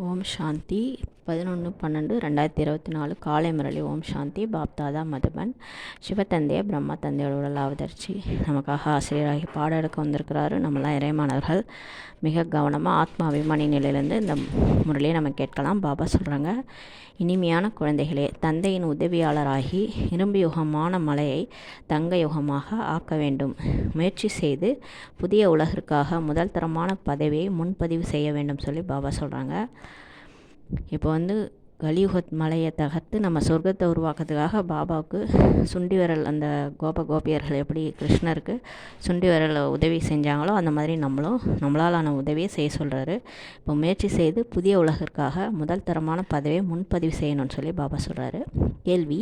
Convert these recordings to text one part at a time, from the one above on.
ஓம் சாந்தி 11/12/2024 காலை முரளி. ஓம் சாந்தி. பாப்தாதா மதுபன். சிவத்தந்தைய பிரம்மா தந்தையோட உடல் அவதரிச்சு நமக்காக ஆசிரியராகி பாடம் எடுக்க வந்திருக்கிறாரு. நம்மளாம் இறைமானவர்கள். மிக கவனமாக ஆத்மா அபிமானி நிலையிலேருந்து இந்த முரளியை நம்ம கேட்கலாம். பாபா சொல்கிறாங்க, இனிமையான குழந்தைகளே, தந்தையின் உதவியாளராகி இரும்பு யுகமான மலையை தங்க யுகமாக ஆக்க வேண்டும். முயற்சி செய்து புதிய உலகிற்காக முதல் தரமான பதவியை முன்பதிவு செய்ய வேண்டும் சொல்லி பாபா சொல்கிறாங்க. இப்போ கலியுக மலையை தகர்த்து நம்ம சொர்க்கத்தை உருவாக்குறதுக்காக பாபாவுக்கு சுண்டி விரல், அந்த கோபியர்கள் எப்படி கிருஷ்ணருக்கு சுண்டி விரல் உதவி செஞ்சாங்களோ அந்த மாதிரி நம்மளாலான உதவியை செய்ய சொல்கிறாரு. இப்போ முயற்சி செய்து புதிய உலகிற்காக முதல் தரமான பதவியை முன்பதிவு செய்யணும்னு சொல்லி பாபா சொல்கிறாரு. கேள்வி: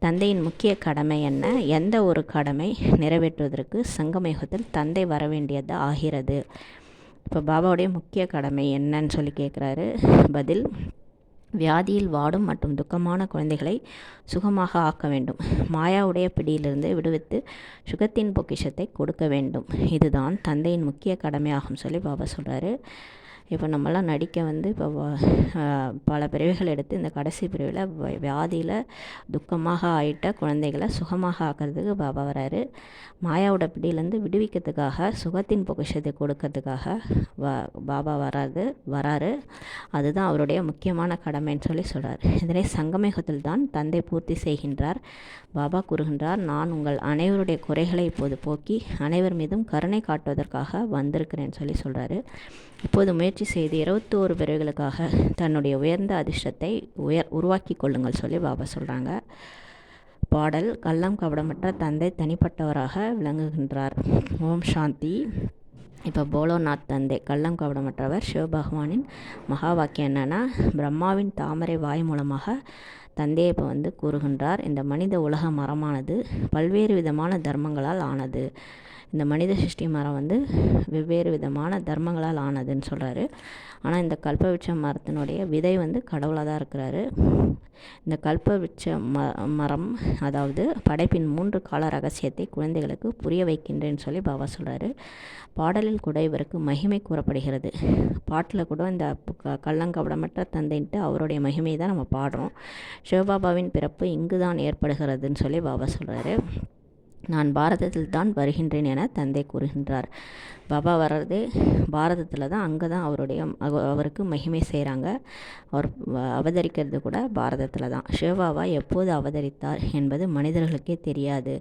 தந்தையின் முக்கிய கடமை என்ன? எந்த ஒரு கடமை நிறைவேற்றுவதற்கு சங்கமயுகத்தில் தந்தை வர வேண்டியது ஆகிறது? இப்போ பாபாவுடைய முக்கிய கடமை என்னன்னு சொல்லி கேட்குறாரு. பதில்: வியாதியில் வாடும் மற்றும் துக்கமான குழந்தைகளை சுகமாக ஆக்க வேண்டும். மாயாவுடைய பிடியிலிருந்து விடுவித்து சுகத்தின் பொக்கிஷத்தை கொடுக்க வேண்டும். இதுதான் தந்தையின் முக்கிய கடமையாகும் சொல்லி பாபா சொல்கிறாரு. இப்போ நம்மளாம் நடிக்க இப்போ பல பிரிவுகள் எடுத்து இந்த கடைசி பிரிவில் வியாதியில் துக்கமாக ஆயிட்ட குழந்தைகளை சுகமாக ஆக்கிறதுக்கு பாபா வராரு. மாயாவோட பிடியிலேருந்து விடுவிக்கிறதுக்காக சுகத்தின் பொக்கிஷத்தை கொடுக்கறதுக்காக பாபா வராரு. அதுதான் அவருடைய முக்கியமான கடமைன்னு சொல்லி சொல்கிறார். இதனை சங்கமயுகத்தில் தான் தந்தை பூர்த்தி செய்கின்றார். பாபா கூறுகின்றார், நான் உங்கள் அனைவருடைய குறைகளை இப்போது போக்கி அனைவர் மீதும் கருணை காட்டுவதற்காக வந்திருக்கிறேன்னு சொல்லி சொல்கிறாரு. இப்போது முயற்சி செய்து 21 பிறவிகளுக்காக தன்னுடைய உயர்ந்த அதிர்ஷ்டத்தை உருவாக்கி கொள்ளுங்கள் சொல்லி பாபா சொல்கிறாங்க. பாடல்: கள்ளம் கபடமற்ற தந்தை தனிப்பட்டவராக விளங்குகின்றார். ஓம் சாந்தி. இப்போ போலோநாத் தந்தை கள்ளம் கபடமற்றவர். சிவபகவானின் மகா வாக்கியம் என்னென்னா, பிரம்மாவின் தாமரை வாய் மூலமாக தந்தையை இப்போ கூறுகின்றார், இந்த மனித உலக மரமானது பல்வேறு விதமான தர்மங்களால் ஆனது. இந்த மனித சிருஷ்டி மரம் வெவ்வேறு விதமான தர்மங்களால் ஆனதுன்னு சொல்கிறாரு. ஆனால் இந்த கல்பவிருட்ச மரத்தினுடைய விதை கடவுளாக தான் இருக்கிறாரு. இந்த கல்பவிருட்ச மரம், அதாவது படைப்பின் 3 கால ரகசியத்தை குழந்தைகளுக்கு புரிய வைக்கின்றேன்னு சொல்லி பாபா சொல்கிறாரு. பாடலில் கூட இவருக்கு மகிமை கூறப்படுகிறது. பாட்டில் கூட இந்த கள்ளங்கபடமற்ற தந்தைன்ட்டு அவருடைய மகிமையை தான் நம்ம பாடுறோம். சிவபாபாவின் பிறப்பு இங்கு தான் ஏற்படுகிறதுன்னு சொல்லி பாபா சொல்கிறாரு. நான் பாரதத்தில் தான் வருகின்றேன் என தந்தை கூறுகின்றார். பாபா வர்றதே பாரதத்தில் தான். அங்கே தான் அவருக்கு மகிமை செய்கிறாங்க. அவர் அவதரிக்கிறது கூட பாரதத்தில் தான். சிவபாபா எப்போது அவதரித்தார் என்பது மனிதர்களுக்கே தெரியாது.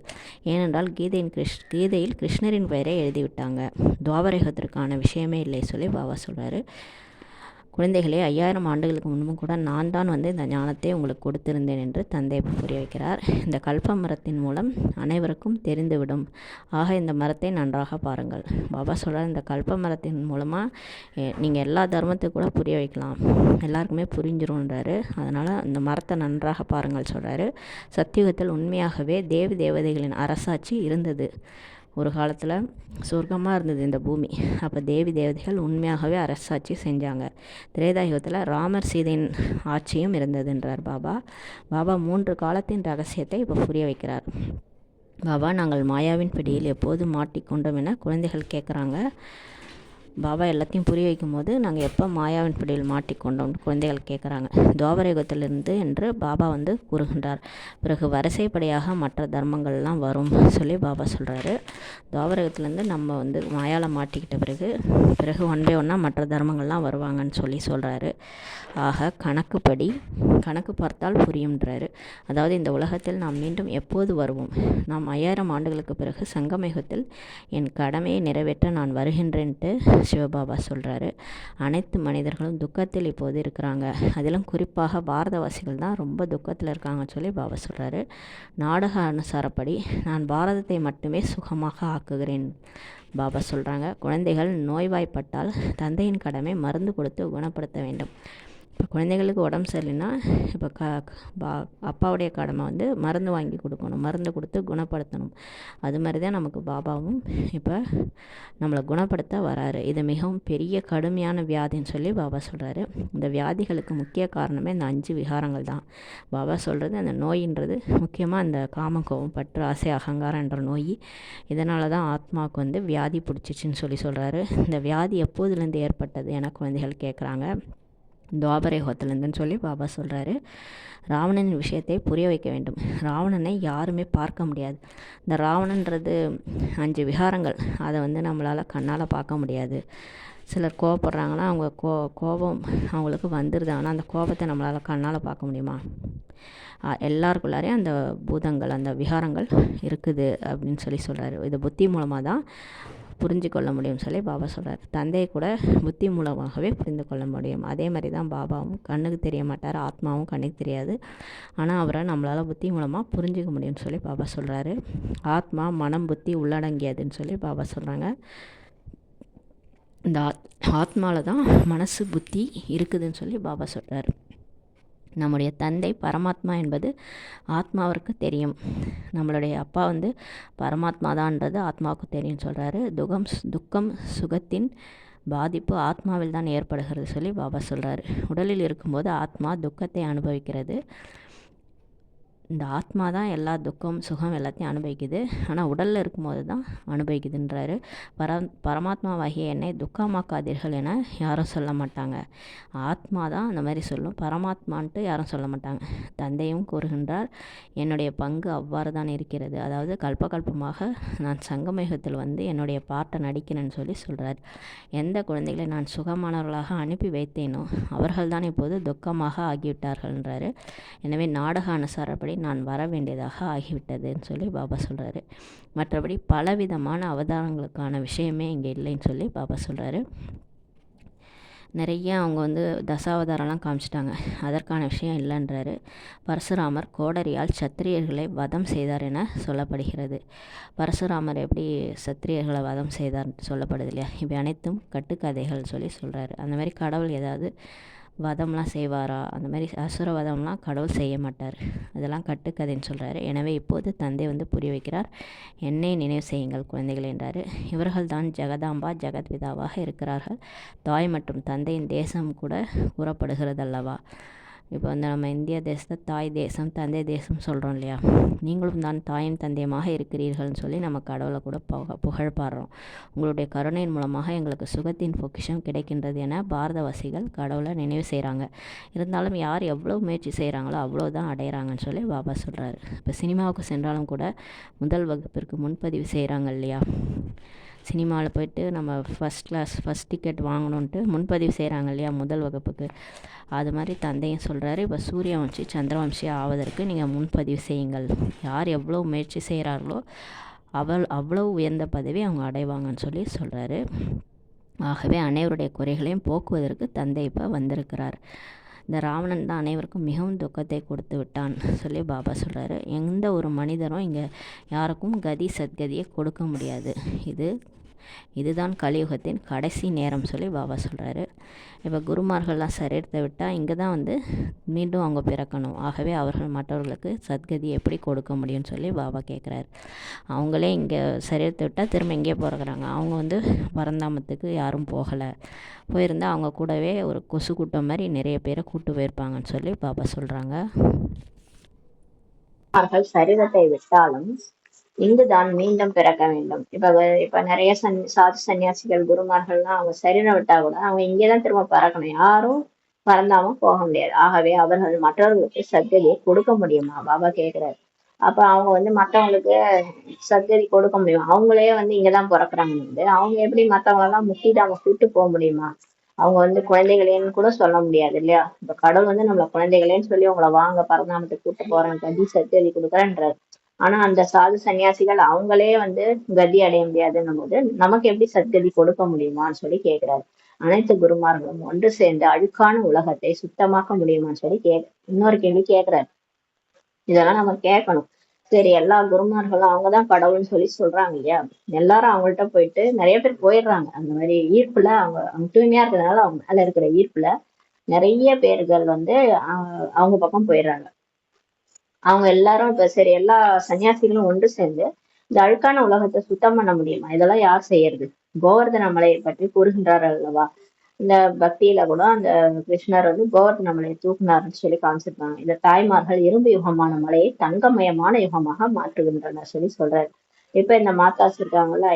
ஏனென்றால் கீதையில் கிருஷ்ணரின் பெயரை எழுதிவிட்டாங்க. துவாபரயுகத்திற்கான விஷயமே இல்லை சொல்லி பாபா சொல்கிறாரு. குழந்தைகளே, 5000 ஆண்டுகளுக்கு முன்பும் கூட நான் தான் இந்த ஞானத்தை உங்களுக்கு கொடுத்திருந்தேன் என்று தந்தை புரிய வைக்கிறார். இந்த கல்ப மரத்தின் மூலம் அனைவருக்கும் தெரிந்துவிடும். ஆக இந்த மரத்தை நன்றாக பாருங்கள். பாபா சொல்கிறார், இந்த கல்ப மரத்தின் மூலமாக நீங்கள் எல்லா தர்மத்தையும் கூட புரிய வைக்கலாம், எல்லாருக்குமே புரிஞ்சிரும்ன்றாரு. அதனால் இந்த மரத்தை நன்றாக பாருங்கள் சொல்கிறாரு. சத்தியுகத்தில் உண்மையாகவே தேவி தேவதைகளின் அரசாட்சி இருந்தது. ஒரு காலத்தில் சொர்க்கமாக இருந்தது இந்த பூமி. அப்போ தேவி தேவதைகள் உண்மையாகவே அரசாட்சி செஞ்சாங்க. திரேதாயுகத்தில் ராமர் சீதையின் ஆட்சியும் இருந்ததுன்றார் பாபா. பாபா 3 காலத்தின் ரகசியத்தை இப்போ புரிய வைக்கிறார். பாபா, நாங்கள் மாயாவின் பிடியில் எப்போது மாட்டிக்கொண்டோம் என குழந்தைகள் கேட்குறாங்க. பாபா எல்லாத்தையும் புரிய வைக்கும் போது, நாங்கள் எப்போ மாயாவின் பிடியில் மாட்டிக்கொண்டோம் குழந்தைகள் கேட்குறாங்க. துவாபரயுகத்திலிருந்து என்று பாபா கூறுகின்றார். பிறகு வரிசைப்படியாக மற்ற தர்மங்கள்லாம் வரும் சொல்லி பாபா சொல்கிறாரு. துவாபரயுகத்திலேருந்து நம்ம மாயாவில் மாட்டிக்கிட்ட பிறகு 1 by 1 மற்ற தர்மங்கள்லாம் வருவாங்கன்னு சொல்லி சொல்கிறாரு. ஆக கணக்கு பார்த்தால் புரியும்ன்றாரு. அதாவது இந்த உலகத்தில் நாம் மீண்டும் எப்போது வருவோம்? நாம் 5000 ஆண்டுகளுக்கு பிறகு சங்கமயுகத்தில் என் கடமையை நிறைவேற்ற நான் வருகின்றேன்ட்டு சிவபாபா சொல்கிறாரு. அனைத்து மனிதர்களும் துக்கத்தில் இப்போது இருக்கிறாங்க. அதிலும் குறிப்பாக பாரதவாசிகள் தான் ரொம்ப துக்கத்தில் இருக்காங்கன்னு சொல்லி பாபா சொல்கிறாரு. நாடக அனுசாரப்படி நான் பாரதத்தை மட்டுமே சுகமாக ஆக்குகிறேன் பாபா சொல்கிறாங்க. குழந்தைகள் நோய்வாய்ப்பட்டால் தந்தையின் கடமை மருந்து கொடுத்து குணப்படுத்த வேண்டும். இப்போ குழந்தைகளுக்கு உடம்பு சரியில்லைன்னா இப்போ அப்பாவுடைய கடமை மருந்து வாங்கி கொடுக்கணும், மருந்து கொடுத்து குணப்படுத்தணும். அது மாதிரி தான் நமக்கு பாபாவும் இப்போ நம்மளை குணப்படுத்த வராரு. இது மிகவும் பெரிய கடுமையான வியாதின்னு சொல்லி பாபா சொல்கிறாரு. இந்த வியாதிகளுக்கு முக்கிய காரணமே இந்த 5 விகாரங்கள் தான். பாபா சொல்கிறது, அந்த நோயின்றது முக்கியமாக இந்த காமக்கோபம், பற்று, ஆசை, அகங்காரம் என்ற நோய். இதனால தான் ஆத்மாவுக்கு வியாதி பிடிச்சிச்சின்னு சொல்லி சொல்கிறாரு. இந்த வியாதி எப்போதுலேருந்து ஏற்பட்டது என குழந்தைகள் கேட்குறாங்க. துவாபர யுகத்திலேருந்துன்னு சொல்லி பாபா சொல்கிறாரு. ராவணனின் விஷயத்தை புரிய வைக்க வேண்டும். ராவணனை யாருமே பார்க்க முடியாது. இந்த ராவணன்றது 5 விகாரங்கள், அதை நம்மளால் கண்ணால் பார்க்க முடியாது. சிலர் கோவப்படுறாங்கன்னா அவங்க கோபம் அவங்களுக்கு வந்துடுது. ஆனால் அந்த கோபத்தை நம்மளால் கண்ணால் பார்க்க முடியுமா? எல்லாருக்குள்ளாரையும் அந்த பூதங்கள், அந்த விகாரங்கள் இருக்குது அப்படின்னு சொல்லி சொல்கிறாரு. இது புத்தி மூலமாக தான் புரிஞ்சு கொள்ள முடியும்னு சொல்லி பாபா சொல்கிறார். தந்தையை கூட புத்தி மூலமாகவே புரிந்து கொள்ள முடியும். அதே மாதிரி தான் பாபாவும் கண்ணுக்கு தெரிய மாட்டார், ஆத்மாவும் கண்ணுக்கு தெரியாது. ஆனால் அவரை நம்மளால் புத்தி மூலமாக புரிஞ்சிக்க முடியும்னு சொல்லி பாபா சொல்கிறாரு. ஆத்மா மனம் புத்தி உள்ளடங்கியதுன்னு சொல்லி பாபா சொல்கிறாங்க. இந்த ஆத்மாவில் தான் மனசு புத்தி இருக்குதுன்னு சொல்லி பாபா சொல்கிறார். நம்முடைய தந்தை பரமாத்மா என்பது ஆத்மாவிற்கு தெரியும். நம்மளுடைய அப்பா பரமாத்மா தான்ன்றது ஆத்மாவுக்கு தெரியும் சொல்கிறாரு. துக்கம் சுகத்தின் பாதிப்பு ஆத்மாவில் தான் ஏற்படுகிறது சொல்லி பாபா சொல்கிறாரு. உடலில் இருக்கும்போது ஆத்மா துக்கத்தை அனுபவிக்கிறது. இந்த ஆத்மா தான் எல்லா துக்கம் சுகம் எல்லாத்தையும் அனுபவிக்குது. ஆனால் உடலில் இருக்கும்போது தான் அனுபவிக்குதுன்றாரு. பரமாத்மாவாகிய என்னை துக்கமாக்காதீர்கள் என யாரும் சொல்ல மாட்டாங்க. ஆத்மா தான் அந்த மாதிரி சொல்லும், பரமாத்மான்ட்டு யாரும் சொல்ல மாட்டாங்க. தந்தையும் கூறுகின்றார், என்னுடைய பங்கு அவ்வாறு தான் இருக்கிறது. அதாவது கல்பகல்பமாக நான் சங்கமயுகத்தில் என்னுடைய பாட்டை நடிக்கிறேன்னு சொல்லி சொல்கிறார். எந்த குழந்தைகளை நான் சுகமானவர்களாக அனுப்பி வைத்தேனோ அவர்கள் தான் இப்போது துக்கமாக ஆகிவிட்டார்கள்ன்றாரு. எனவே நாடக அனுசாரப்படி நான் வர வேண்டியதாக ஆகிவிட்டதுன்னு சொல்லி பாபா சொல்கிறாரு. மற்றபடி பலவிதமான அவதாரங்களுக்கான விஷயமே இங்கே இல்லைன்னு சொல்லி பாபா சொல்கிறாரு. நிறைய அவங்க தசாவதாரம்லாம் காமிச்சிட்டாங்க, அதற்கான விஷயம் இல்லைன்றாரு. பரசுராமர் கோடரியால் சத்திரியர்களை வதம் செய்தார் என சொல்லப்படுகிறது. பரசுராமர் எப்படி சத்திரியர்களை வதம் செய்தார் சொல்லப்படுது இல்லையா? இவை அனைத்தும் கட்டுக்கதைகள் சொல்லி சொல்கிறாரு. அந்த மாதிரி கடவுள் ஏதாவது வதம்லாம் செய்வாரா? அந்த மாதிரி அசுர வதம்லாம் கடவுள் செய்ய மாட்டார், அதெல்லாம் கட்டுக்கதைன்னு சொல்கிறாரு. எனவே இப்போது தந்தை புரிய வைக்கிறார், என்னை நினைவு செய்யுங்கள் குழந்தைகள் என்றார். இவர்கள் தான் ஜெகதாம்பா ஜெகத்விதாவாக இருக்கிறார்கள். தாய் மற்றும் தந்தையின் தேசம் கூட கூறப்படுகிறதல்லவா? இப்போ நம்ம இந்திய தேசத்தை தாய் தேசம் தந்தை தேசம் சொல்கிறோம் இல்லையா? நீங்களும் தான் தாயும் தந்தையுமாக இருக்கிறீர்கள்னு சொல்லி நம்ம கடவுளை கூட புகழ்பாடுறோம். உங்களுடைய கருணையின் மூலமாக எங்களுக்கு சுகத்தின் பொக்கிஷம் கிடைக்கின்றது என பாரதவாசிகள் கடவுளை நினைவு செய்கிறாங்க. இருந்தாலும் யார் எவ்வளோ முயற்சி செய்கிறாங்களோ அவ்வளோதான் அடைகிறாங்கன்னு சொல்லி பாபா சொல்கிறாரு. இப்போ சினிமாவுக்கு சென்றாலும் கூட முதல் வகுப்பிற்கு முன்பதிவு செய்கிறாங்க இல்லையா? சினிமாவில் போய்ட்டு நம்ம ஃபஸ்ட் டிக்கெட் வாங்கணுன்ட்டு முன்பதிவு செய்கிறாங்க இல்லையா முதல் வகுப்புக்கு? அது மாதிரி தந்தையும் சொல்கிறாரு, இப்போ சூரியவம்சி சந்திரவம்சி ஆவதற்கு நீங்கள் முன்பதிவு செய்யுங்கள். யார் எவ்வளோ முயற்சி செய்கிறார்களோ அவ்வளோ உயர்ந்த பதவி அவங்க அடைவாங்கன்னு சொல்லி சொல்கிறாரு. ஆகவே அனைவருடைய குறைகளையும் போக்குவதற்கு தந்தை இப்போ வந்திருக்கிறார். இந்த ராவணன் தான் அனைவருக்கும் மிகவும் துக்கத்தை கொடுத்து விட்டான் சொல்லி பாபா சொல்கிறாரு. எந்த ஒரு மனிதரும் இங்கே யாருக்கும் கதி சத்கதியை கொடுக்க முடியாது. இதுதான் கலியுகத்தின் கடைசி நேரம் சொல்லி பாபா சொல்கிறாரு. இப்போ குருமார்கள்லாம் சரீரத்தை விட்டால் இங்கே தான் மீண்டும் அவங்க பிறக்கணும். ஆகவே அவர்கள் மற்றவர்களுக்கு சத்கதி எப்படி கொடுக்க முடியும்னு சொல்லி பாபா கேட்குறாரு. அவங்களே இங்கே சரீரத்தை விட்டால் திரும்ப இங்கே பிறகுறாங்க. அவங்க பரந்தாமத்துக்கு யாரும் போகலை. போயிருந்தால் அவங்க கூடவே ஒரு கொசு கூட்டம் மாதிரி நிறைய பேரை கூட்டு போயிருப்பாங்கன்னு சொல்லி பாபா சொல்கிறாங்க. சரீரத்தை விட்டாலும் இங்குதான் மீண்டும் பிறக்க வேண்டும். இப்ப நிறைய சாது சன்னியாசிகள் குருமார்கள்லாம் அவங்க சரீரம் விட்டா கூட அவங்க இங்கேதான் திரும்ப பறக்கணும். யாரும் பறந்தாம போக முடியாது. ஆகவே அவர்கள் மற்றவர்களுக்கு சத்கதியை கொடுக்க முடியுமா? பாபா கேட்கிறாரு. அப்ப அவங்க மற்றவங்களுக்கு சத்கதி கொடுக்க முடியும். அவங்களே இங்கதான் பிறக்குறாங்க. அவங்க எப்படி மற்றவங்க எல்லாம் முக்திதாம கூட்டு போக முடியுமா? அவங்க குழந்தைகளேன்னு கூட சொல்ல முடியாது இல்லையா? இப்ப கடவுள் நம்மள குழந்தைகளேன்னு சொல்லி உங்களை வாங்க பரந்தாமத்துக்கு கூட்டு போறேன், கதி சத்கதி கொடுக்குறேன்றாரு. ஆனா அந்த சாது சன்னியாசிகள் அவங்களே கதி அடைய முடியாதுன்னும் போது நமக்கு எப்படி சத்கதி கொடுக்க முடியுமான்னு சொல்லி கேட்கிறாரு. அனைத்து குருமார்களும் ஒன்று சேர்ந்து அழுக்கான உலகத்தை சுத்தமாக்க முடியுமான்னு சொல்லி இன்னொரு கேள்வி கேட்கிறாரு. இதெல்லாம் நம்ம கேட்கணும். சரி, எல்லா குருமார்களும் அவங்கதான் கடவுள்னு சொல்லி சொல்றாங்க இல்லையா? எல்லாரும் அவங்கள்ட்ட போயிட்டு நிறைய பேர் போயிடுறாங்க. அந்த மாதிரி ஈர்ப்புல அவங்க தூய்மையா இருக்கிறதுனால அவங்க மேல இருக்கிற ஈர்ப்புல நிறைய பேர்கள் அவங்க பக்கம் போயிடுறாங்க. அவங்க எல்லாரும் இப்ப சரி எல்லா சன்னியாசிகளும் ஒன்று சேர்ந்து இந்த அழுக்கான உலகத்தை சுத்தம் பண்ண முடியுமா? இதெல்லாம் யார் செய்யறது? கோவர்தன மலையை பற்றி கூறுகின்றார் அல்லவா? இந்த பக்தியில கூட அந்த கிருஷ்ணர் கோவர்தன மலையை தூக்குனாருன்னு சொல்லி காமிச்சிருப்பாங்க. இந்த தாய்மார்கள் இரும்பு யுகமான மலையை தங்கமயமான யுகமாக மாற்றுகின்றனர் சொல்லி சொல்றாரு. இப்ப இந்த மாதாஸ் இருக்காங்கல்ல,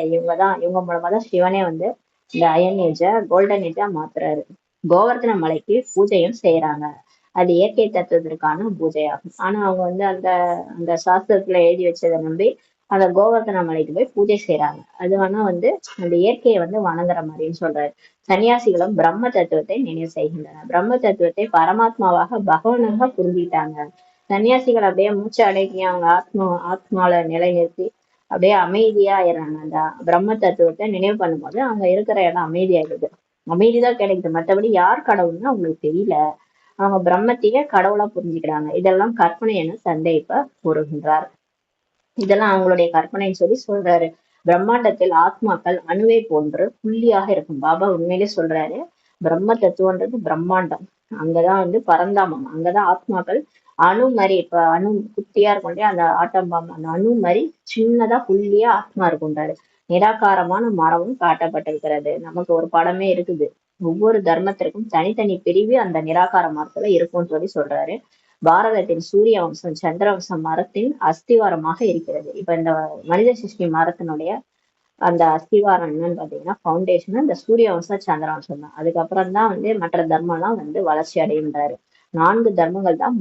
இவங்க மூலமா தான் சிவனே இந்த அயன் ஏஜ கோல்டன் ஏஜா மாத்துறாரு. கோவர்த்தன மலைக்கு பூஜையும் செய்யறாங்க. அது இயற்கை தத்துவத்திற்கான பூஜையாகும். ஆனா அவங்க வந்து அந்த அந்த சாஸ்திரத்துல எழுதி வச்சதை நம்பி அந்த கோவர்த்தன மலைக்கு போய் பூஜை செய்யறாங்க. அது வேணா வந்து அந்த இயற்கையை வந்து வணங்குற மாதிரின்னு சொல்றாரு. சன்னியாசிகளும் பிரம்ம தத்துவத்தை நினைவு செய்கின்றனர். பிரம்ம தத்துவத்தை பரமாத்மாவாக பகவானாக புரிஞ்சுக்கிட்டாங்க. சன்னியாசிகள் அப்படியே மூச்சு அடக்கி அவங்க ஆத்மால நிலைநிறுத்தி அப்படியே அமைதியா ஆயிடுறாங்க. அந்த பிரம்ம தத்துவத்தை நினைவு பண்ணும்போது அவங்க இருக்கிற இடம் அமைதியாயிடுது. அமைதிதான் கிடைக்குது. மற்றபடி யார் கடவுள்னு அவங்களுக்கு தெரியல. அவங்க பிரம்மத்தையே கடவுளா புரிஞ்சுக்கிறாங்க. இதெல்லாம் கற்பனை என தந்தை இப்ப கூறுகின்றார். இதெல்லாம் அவங்களுடைய கற்பனைன்னு சொல்லி சொல்றாரு. பிரம்மாண்டத்தில் ஆத்மாக்கள் அணுவை போன்று புள்ளியாக இருக்கும். பாபா உண்மையிலே சொல்றாரு, பிரம்ம தத்துவன்றது பிரம்மாண்டம். அங்கதான் வந்து பரந்தாமம். அங்கதான் ஆத்மாக்கள் அணு மாதிரி, இப்ப அணு குட்டியா இருக்கும் அந்த ஆட்டம் பாம்பு, அந்த அணு மாதிரி சின்னதா புள்ளியா ஆத்மா இருக்குன்றாரு. நிராகாரமான மரமும் காட்டப்பட்டிருக்கிறது. நமக்கு ஒரு படமே இருக்குது. ஒவ்வொரு தர்மத்திற்கும் தனித்தனி பிரிவு அந்த நிராகார மரத்துல இருக்கும்னு சொல்லி சொல்றாரு. பாரதத்தின் சூரிய வம்சம் சந்திர வம்சம் மரத்தின் அஸ்திவாரமாக இருக்கிறது. இப்ப இந்த மனித சிருஷ்டி மரத்தினுடைய அந்த அஸ்திவாரம் என்னன்னு பாத்தீங்கன்னா பவுண்டேஷன் இந்த சூரிய வம்சம் சந்திர வம்சம் தான். அதுக்கப்புறம் தான் வந்து மற்ற தர்மம் எல்லாம் வந்து வளர்ச்சி அடைகின்றாரு. 4 தர்மங்கள் தான்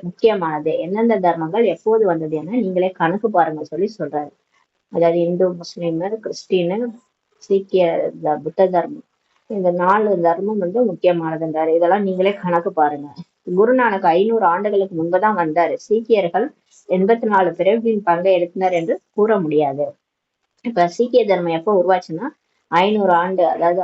முக்கியமானது. எந்தெந்த தர்மங்கள் எப்போது வந்தது என நீங்களே கணக்கு பாருங்க சொல்லி சொல்றாரு. அதாவது இந்து, முஸ்லீம், கிறிஸ்டின், சீக்கிய, புத்த தர்மம், இந்த 4 தர்மம் வந்து முக்கியமானதுன்றாரு. இதெல்லாம் நீங்களே கணக்கு பாருங்க. குருநானக் 500 ஆண்டுகளுக்கு முன்புதான் வந்தாரு. சீக்கியர்கள் 84 பிறவியின் பங்கை எடுத்தனர் என்று கூற முடியாது. இப்ப சீக்கிய தர்மம் எப்ப உருவாச்சுன்னா 500 ஆண்டு, அதாவது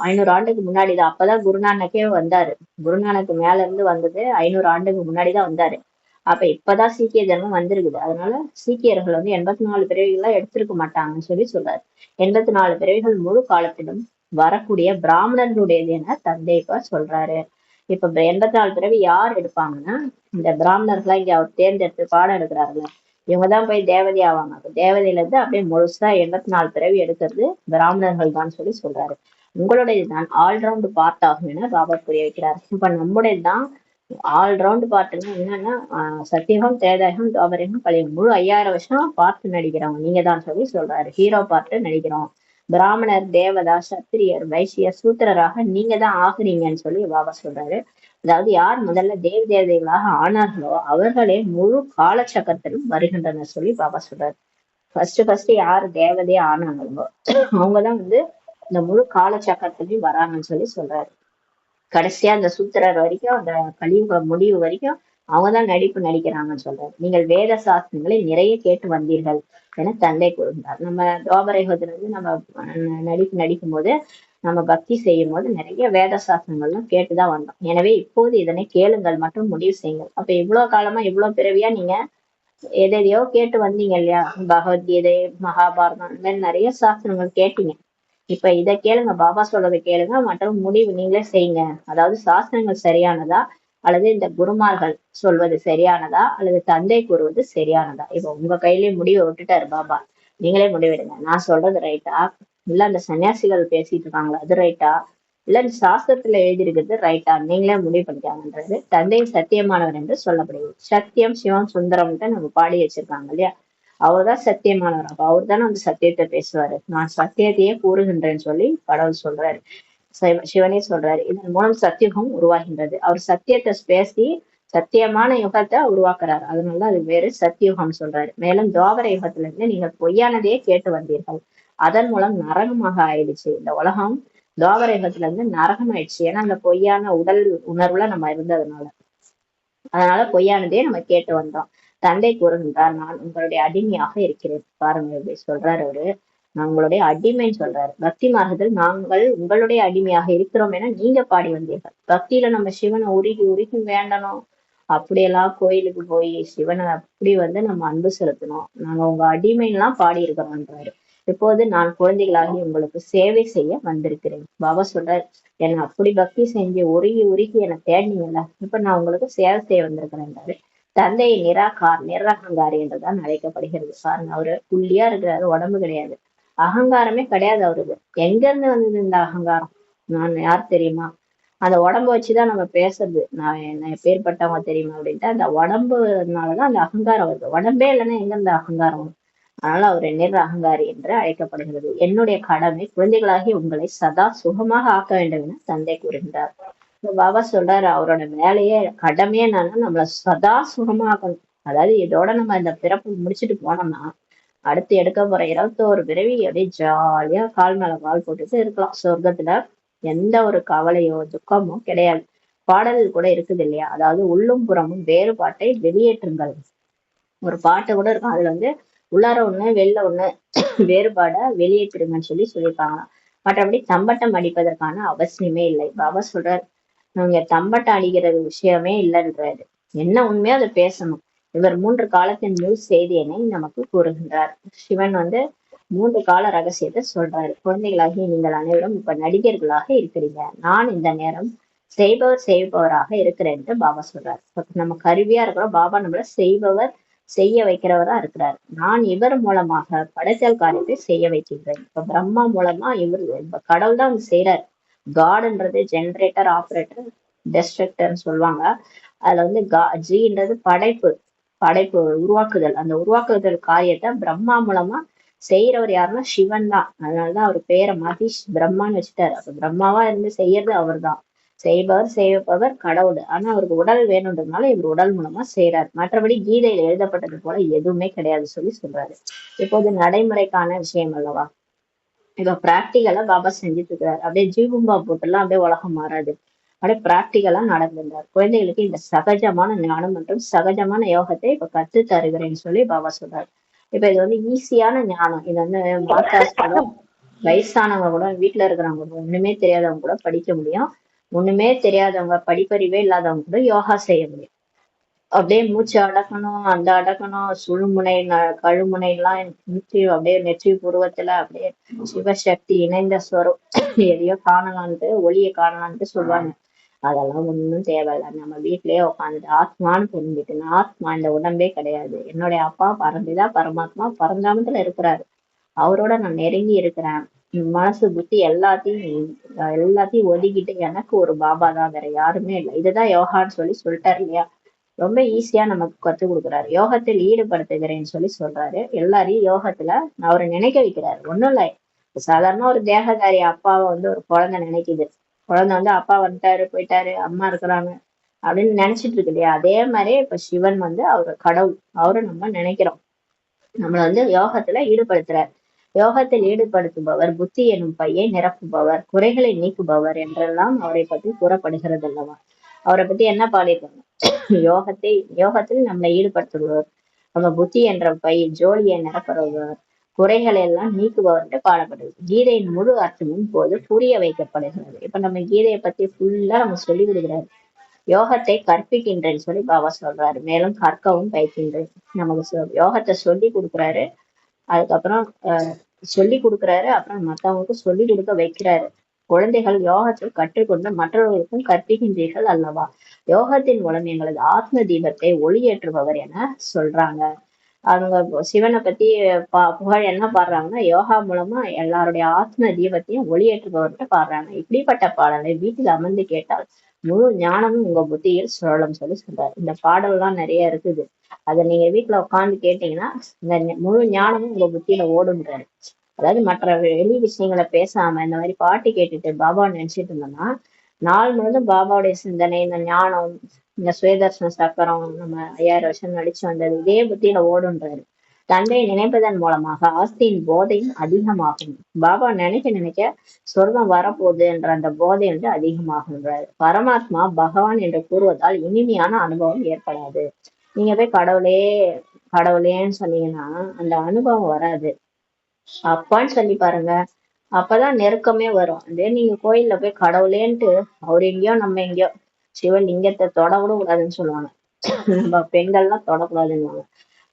500 ஆண்டுக்கு முன்னாடிதான். அப்பதான் குருநானக்கே வந்தாரு. குருநானக்கு மேல இருந்து வந்தது 500 ஆண்டுக்கு முன்னாடிதான் வந்தாரு. அப்ப இப்பதான் சீக்கிய தர்மம் வந்திருக்குது. அதனால சீக்கியர்கள் வந்து 84 பிறவிகள்லாம் எடுத்திருக்க மாட்டாங்கன்னு சொல்லி சொல்றாரு. 84 பிறவிகள் முழு காலத்திலும் வரக்கூடிய பிராமணர்களுடையது என தந்தை இப்ப சொல்றாரு. இப்ப 84 பிறவி யார் எடுப்பாங்கன்னா இந்த பிராமணர்களா இங்க அவர் தேர்ந்தெடுத்து பாடம் எடுக்கிறாருல்ல, இவங்கதான் போய் தேவதை ஆவாங்க. அப்ப தேவதையில இருந்து அப்படியே முழுசா 84 பிறவி எடுக்கிறது பிராமணர்கள் தான் சொல்லி சொல்றாரு. உங்களுடையதுதான் ஆல்ரவுண்ட் பார்ட் ஆகும் என பாபா புரிய வைக்கிறார். இப்ப நம்முடையதுதான் ஆல்ரவுண்ட் பார்ட்டுன்னா என்னன்னா சத்தியகம், தேதாயகம், துவாபரகம், கலியுகம் முழு 5000 வருஷம் பார்த்து நடிக்கிறவங்க நீங்க தான் சொல்லி சொல்றாரு. ஹீரோ பார்ட்டு நடிக்கிறோம். பிராமணர், தேவதா, சத்திரியர், வைசியர், சூத்திரராக நீங்க தான் ஆகுறீங்கன்னு சொல்லி பாபா சொல்றாரு. அதாவது யார் முதல்ல தேவதைகளாக ஆனார்களோ அவர்களே முழு காலச்சக்கரத்திலும் வருகின்றனர் சொல்லி பாபா சொல்றாரு. ஃபர்ஸ்ட் யாரு தேவதையா ஆனாங்களோ அவங்கதான் வந்து இந்த முழு காலச்சக்கரத்திலையும் வராங்கன்னு சொல்லி சொல்றாரு. கடைசியா அந்த சூத்திரர் வரைக்கும், அந்த கலியுக முடிவு வரைக்கும் அவங்கதான் நடிப்பு நடிக்கிறாங்கன்னு சொல்றாரு. நீங்கள் வேத சாஸ்திரங்களை நிறைய கேட்டு வந்தீர்கள் என தந்தை கூறுகிறார். நம்ம துவாபரயுகத்துல இருந்து நம்ம நடிக்கும் போது, நம்ம பக்தி செய்யும் போது நிறைய வேத சாஸ்திரங்கள்லாம் கேட்டுதான் வந்தோம். எனவே இப்போது இதனை கேளுங்கள் மற்றும் முடிவு செய்யுங்கள். அப்ப இவ்வளவு காலமா இவ்வளவு பிறவியா நீங்க எதையோ கேட்டு வந்தீங்க இல்லையா? பகவத்கீதை, மகாபாரதம், இந்த மாதிரி நிறைய சாஸ்திரங்கள் கேட்டீங்க. இப்ப இதை கேளுங்க, பாபா சொல்றதை கேளுங்க மற்றும் முடிவு நீங்களே செய்யுங்க. அதாவது சாஸ்திரங்கள் சரியானதா அல்லது இந்த குருமார்கள் சொல்வது சரியானதா அல்லது தந்தை கூறுவது சரியானதா? இப்ப உங்க கையிலேயே முடிவை விட்டுட்டாரு பாபா. நீங்களே முடிவெடுங்க. நான் சொல்றது ரைட்டா, இல்ல அந்த சன்னியாசிகள் பேசிட்டு இருக்காங்களா அது ரைட்டா, இல்ல இந்த சாஸ்திரத்துல எழுதியிருக்கிறது ரைட்டா? நீங்களே முடிவு பண்ணிக்காங்கன்றது தந்தை சத்தியமானவர் என்று சொல்லப்படுகிறது. சத்தியம், சிவம், சுந்தரம்ட்டு நம்ம பாடி வச்சிருக்காங்க இல்லையா? அவர்தான் சத்தியமானவர். அப்ப அவர் தானே அந்த சத்தியத்தை பேசுவாரு. நான் சத்தியத்தையே கூறுகின்றேன்னு சொல்லி கடவுள் சொல்றாரு. சிவனே சொல்றாரு. இதன் மூலம் சத்தியுகம் உருவாகின்றது. அவர் சத்தியத்தை பேசி சத்தியமான யுகத்தை உருவாக்குறாரு. அதனாலதான் அது வேறு சத்தியுகம் சொல்றாரு. மேலும் துவாபர யுகத்துல இருந்து நீங்கள் பொய்யானதையே கேட்டு வந்தீர்கள். அதன் மூலம் நரகமாக ஆயிடுச்சு இந்த உலகம். துவாபர யுகத்துல இருந்து நரகம் ஆயிடுச்சு. ஏன்னா அந்த பொய்யான உடல் உணர்வுல நம்ம இருந்ததுனால. அதனால பொய்யானதே நம்ம கேட்டு வந்தோம். தந்தை கூறுகின்றார், நான் உங்களுடைய அடிமையாக இருக்கிறேன். பாருங்க எப்படி சொல்றாரு அவரு. நான் உங்களுடைய அடிமைன்னு சொல்றாரு. பக்தி மார்க்கத்தில் நாங்கள் உங்களுடைய அடிமையாக இருக்கிறோம் என நீங்க பாடி வந்தீர்கள். பக்தியில நம்ம சிவனை உருகி உருகி வேண்டணும். அப்படியெல்லாம் கோயிலுக்கு போய் சிவனை அப்படி வந்து நம்ம அன்பு செலுத்தணும். நாங்க உங்க அடிமைன்னுலாம் பாடி இருக்கிறோம்ன்றாரு. இப்போது நான் குழந்தைகளாகி உங்களுக்கு சேவை செய்ய வந்திருக்கிறேன். பாபா சொல்றாரு, என்னை அப்படி பக்தி செஞ்சு உருகி உருகி என்னை தேடினீங்கல்ல, இப்ப நான் உங்களுக்கு சேவை செய்ய வந்திருக்கிறேன்றாரு. தந்தை நிரகங்காரி என்றுதான் அழைக்கப்படுகிறது. பாருங்க, அவரு புள்ளியா இருக்கிறாரு, உடம்பு கிடையாது, அகங்காரமே கிடையாது அவருக்கு. எங்க இருந்து வந்தது இந்த அகங்காரம்? நான் யார் தெரியுமா? அந்த உடம்பு வச்சுதான் நம்ம பேசுறது. நான் என்ன எப்பேற்பட்டவங்க தெரியுமா அப்படின்ட்டு அந்த உடம்புனாலதான் அந்த அகங்காரம் வருது. உடம்பே இல்லைன்னா எங்க இந்த அகங்காரம்? அதனால அவர் அகங்காரி என்று அழைக்கப்படுகிறது. என்னுடைய கடமை குழந்தைகளாகி உங்களை சதா சுகமாக ஆக்க வேண்டும் என தந்தை கூறுகின்றார். பாபா சொல்றாரு அவரோட வேலையே கடமையே என்னன்னா நம்மள சதா சுகமாக்கணும். அதாவது இதோட நம்ம இந்த பிறப்பு முடிச்சுட்டு போனோம்னா அடுத்து எடுக்க போற 21 பிறவி அப்படியே ஜாலியா கால் மேல கால் போட்டுட்டு இருக்கலாம் சொர்க்கத்துல. எந்த ஒரு கவலையோ துக்கமோ கிடையாது. பாடல் கூட இருக்குது இல்லையா, அதாவது உள்ளும் புறமும் வேறுபாட்டை வெளியேற்றுங்கள். ஒரு பாட்டு கூட இருக்கும், அதுல உள்ளார ஒண்ணு வெளில ஒண்ணு வேறுபாட வெளியேற்றிடுங்கன்னு சொல்லியிருப்பாங்க. மற்றபடி தம்பட்டம் அடிப்பதற்கான அவசியமே இல்லை. பாபா சொல்றாரு நீங்க தம்பட்டம் அடிக்கிறது விஷயமே இல்லைன்றாரு. என்ன உண்மையோ அதை பேசணும். இவர் 3 காலத்தின் முழு செய்தியினை நமக்கு கூறுகின்றார். சிவன் 3 கால ரகசியத்தை சொல்றாரு. குழந்தைகளாகி நீங்கள் அனைவரும் இப்ப நடிகர்களாக இருக்கிறீங்க. நான் இந்த நேரம் செய்பவராக இருக்கிறேன் என்று பாபா சொல்றாரு. நம்ம கருவியா இருக்கிறோம், பாபா நம்மள செய்ய வைக்கிறவரா இருக்கிறார். நான் இவர் மூலமாக படைத்தல் காரியத்தை செய்ய வைக்கின்றேன். இப்ப பிரம்மா மூலமா இப்ப கடவுள் தான் செய்யறாரு. காடுன்றது ஜெனரேட்டர், ஆப்ரேட்டர், டெஸ்ட்ரக்டர்னு சொல்லுவாங்க. அதுல ஜின்றது படைப்பு உருவாக்குதல். அந்த உருவாக்குதல் காரியத்தை பிரம்மா மூலமா செய்யறவர் யாருன்னா சிவன் தான். அதனாலதான் அவர் பேரை மாத்தி பிரம்மான்னு வச்சுட்டாரு. அப்ப பிரம்மாவா இருந்து செய்யறது அவர் தான். செய்பவர் கடவுள். ஆனா அவருக்கு உடல் வேணுன்றதுனால இவர் உடல் மூலமா செய்யறாரு. மற்றபடி கீதையில எழுதப்பட்டது போல எதுவுமே கிடையாது சொல்றாரு. இப்போது நடைமுறைக்கான விஷயம் அல்லவா. இப்ப பிராக்டிகலா பாபா செஞ்சுட்டு இருக்கிறாரு. அப்படியே ஜீபும்பா போட்டுலாம் அப்படியே உலகம் மாறாது. அப்படியே பிராக்டிகலா நடந்துள்ளார். குழந்தைகளுக்கு இந்த சகஜமான ஞானம் மற்றும் சகஜமான யோகத்தை இப்ப கத்து தருகிறேன்னு சொல்லி பாபா சொல்றாரு. இப்ப இது ஈஸியான ஞானம். இது மாதாஸ் கூட, வயசானவங்க கூட, வீட்டுல இருக்கிறவங்க கூட, ஒண்ணுமே தெரியாதவங்க கூட படிக்க முடியும். ஒண்ணுமே தெரியாதவங்க, படிப்பறிவே இல்லாதவங்க கூட யோகா செய்ய முடியும். அப்படியே மூச்சு அடக்கணும், அந்த அடக்கணும், சுழுமுனை கழுமுனை எல்லாம் அப்படியே நெற்றி புருவத்துல அப்படியே சிவசக்தி இணைந்த ஸ்வரம் எதையோ காணலான்ட்டு, ஒளியை காணலான்ட்டு சொல்லுவாங்க. அதெல்லாம் ஒண்ணும் தேவையில்லை. நம்ம வீட்லயே உட்காந்துட்டு ஆத்மான்னு புரிஞ்சுட்டு, ஆத்மா இந்த உடம்பே கிடையாது. என்னுடைய அப்பா பரம்பிதா பரமாத்மா பரந்தாமத்துல இருக்கிறாரு. அவரோட நான் நெருங்கி இருக்கிறேன். மனசு புத்தி எல்லாத்தையும் ஒதுக்கிட்டு எனக்கு ஒரு பாபா தான், வேற யாருமே இல்லை. இதுதான் யோகான்னு சொல்லிட்டாரு இல்லையா. ரொம்ப ஈஸியா நமக்கு கற்றுக் கொடுக்குறாரு. யோகத்தில் ஈடுபடுத்துகிறேன்னு சொல்றாரு. எல்லாரையும் யோகத்துல அவரை நினைக்க வைக்கிறாரு. ஒண்ணும் இல்லை, சாதாரண ஒரு தேகதாரி அப்பாவை ஒரு குழந்தை நினைக்குது. குழந்தை அப்பா வந்துட்டாரு போயிட்டாரு, அம்மா இருக்கிறாங்க அப்படின்னு நினைச்சிட்டு இருக்கு இல்லையா. அதே மாதிரி இப்ப சிவன் அவர் கடவுள். அவரை நம்ம நினைக்கிறோம். நம்மள யோகத்துல ஈடுபடுத்துறார். யோகத்தில் ஈடுபடுத்துபவர் புத்தி எனும் பையை நிரப்புபவர், குறைகளை நீக்குபவர் என்றெல்லாம் அவரை பற்றி கூறப்படுகிறது அல்லவா. அவரை பத்தி என்ன பாடியிருக்காங்க. யோகத்தில் நம்மளை ஈடுபடுத்துபவர், நம்ம புத்தி என்ற பை ஜோலியை நிரப்புபவர், குறைகளை எல்லாம் நீக்குபவர் என்று பாடப்படுது. கீதையின் முழு அர்த்தமும் போது புரிய வைக்கப்படுகிறது. இப்ப நம்ம கீதையை பத்தி ஃபுல்லா நம்ம சொல்லி கொடுக்குறாரு. யோகத்தை கற்பிக்கின்றேன்னு சொல்லி பாபா சொல்றாரு. மேலும் கற்கவும் வைக்கின்றேன். நமக்கு யோகத்தை சொல்லி கொடுக்குறாரு. அதுக்கப்புறம் சொல்லி கொடுக்குறாரு. அப்புறம் மற்றவங்களுக்கு சொல்லி கொடுக்க வைக்கிறாரு. குழந்தைகள் யோகத்தை கற்றுக்கொண்டு மற்றவர்களுக்கும் கற்பிக்கின்றீர்கள் அல்லவா. யோகத்தின் மூலம் எங்களது ஆத்ம தீபத்தை ஒளியேற்றுபவர் என சொல்றாங்க. அவங்க சிவனை பத்தி புகழ் என்ன பாடுறாங்கன்னா, யோகா மூலமா எல்லாருடைய ஆத்ம தீபத்தையும் ஒளியேற்றுபவர்கிட்ட பாடுறாங்க. இப்படிப்பட்ட பாடலை வீட்டில் அமர்ந்து கேட்டால் முழு ஞானமும் உங்க புத்தியில் சுழலும் சொல்றாரு. இந்த பாடல்லாம் நிறைய இருக்குது. அதை நீங்க வீட்டுல உட்காந்து கேட்டீங்கன்னா இந்த முழு ஞானமும் உங்க புத்தியில ஓடுன்றாரு. அதாவது மற்ற வெளி விஷயங்களை பேசாம இந்த மாதிரி பாட்டு கேட்டுட்டு பாபா நினைச்சிட்டு இருந்தோம்னா நாள் முழுதும் பாபாவுடைய சிந்தனை, இந்த ஞானம், இந்த சுயதர்சன சக்கரம், நம்ம 5000 வருஷம் நடிச்சு வந்தது இதே புத்தியில ஓடுன்றாரு. தந்தையை நினைப்பதன் மூலமாக ஆஸ்தியின் போதையும் அதிகமாகும். பாபா நினைக்க சொர்க்கம் வரப்போகுது என்ற அந்த போதை அதிகமாகுன்றாரு. பரமாத்மா பகவான் என்று கூறுவதால் இனிமையான அனுபவம் ஏற்படாது. நீங்க போய் கடவுளேன்னு சொன்னீங்கன்னா அந்த அனுபவம் வராது. அப்பான்னு சொல்லி பாருங்க, அப்பதான் நெருக்கமே வரும். அதே நீங்க கோயில்ல போய் கடவுளேன்ட்டு அவர் எங்கேயோ நம்ம எங்கேயோ, சிவலிங்கத்தை தொட கூட கூடாதுன்னு சொல்லுவாங்க. நம்ம பெண்கள்லாம் தொடக்கூடாதுன்னு.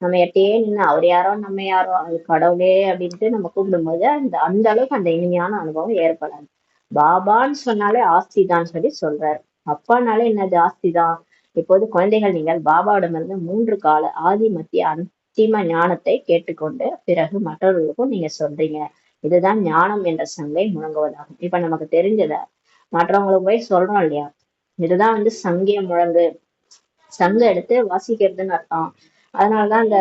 நம்ம எட்டையே நின்று அவர் யாரோ நம்ம யாரோ அது கடவுளே அப்படின்ட்டு நம்ம கூப்பிடும்போது அந்த அளவுக்கு அந்த இனிமையான அனுபவம் ஏற்படாது. பாபான்னு சொன்னாலே ஆஸ்தி தான் சொல்றாரு. அப்பானாலே என்னது ஆஸ்தி தான். இப்போது குழந்தைகள் நீங்கள் பாபாவிடமிருந்து 3 கால ஆதி மத்திய அந்திம ஞானத்தை கேட்டுக்கொண்டு பிறகு மற்றவர்களுக்கும் நீங்க சொல்றீங்க. இதுதான் ஞானம் என்ற சங்கை முழங்குவதாகும். இப்ப நமக்கு தெரிஞ்சத மற்றவங்களுக்கு போய் சொல்றோம் இல்லையா. இதுதான் சங்கிய முழங்கு. சங்கு எடுத்து வாசிக்கிறதுன்னு அர்த்தம். அதனாலதான் அந்த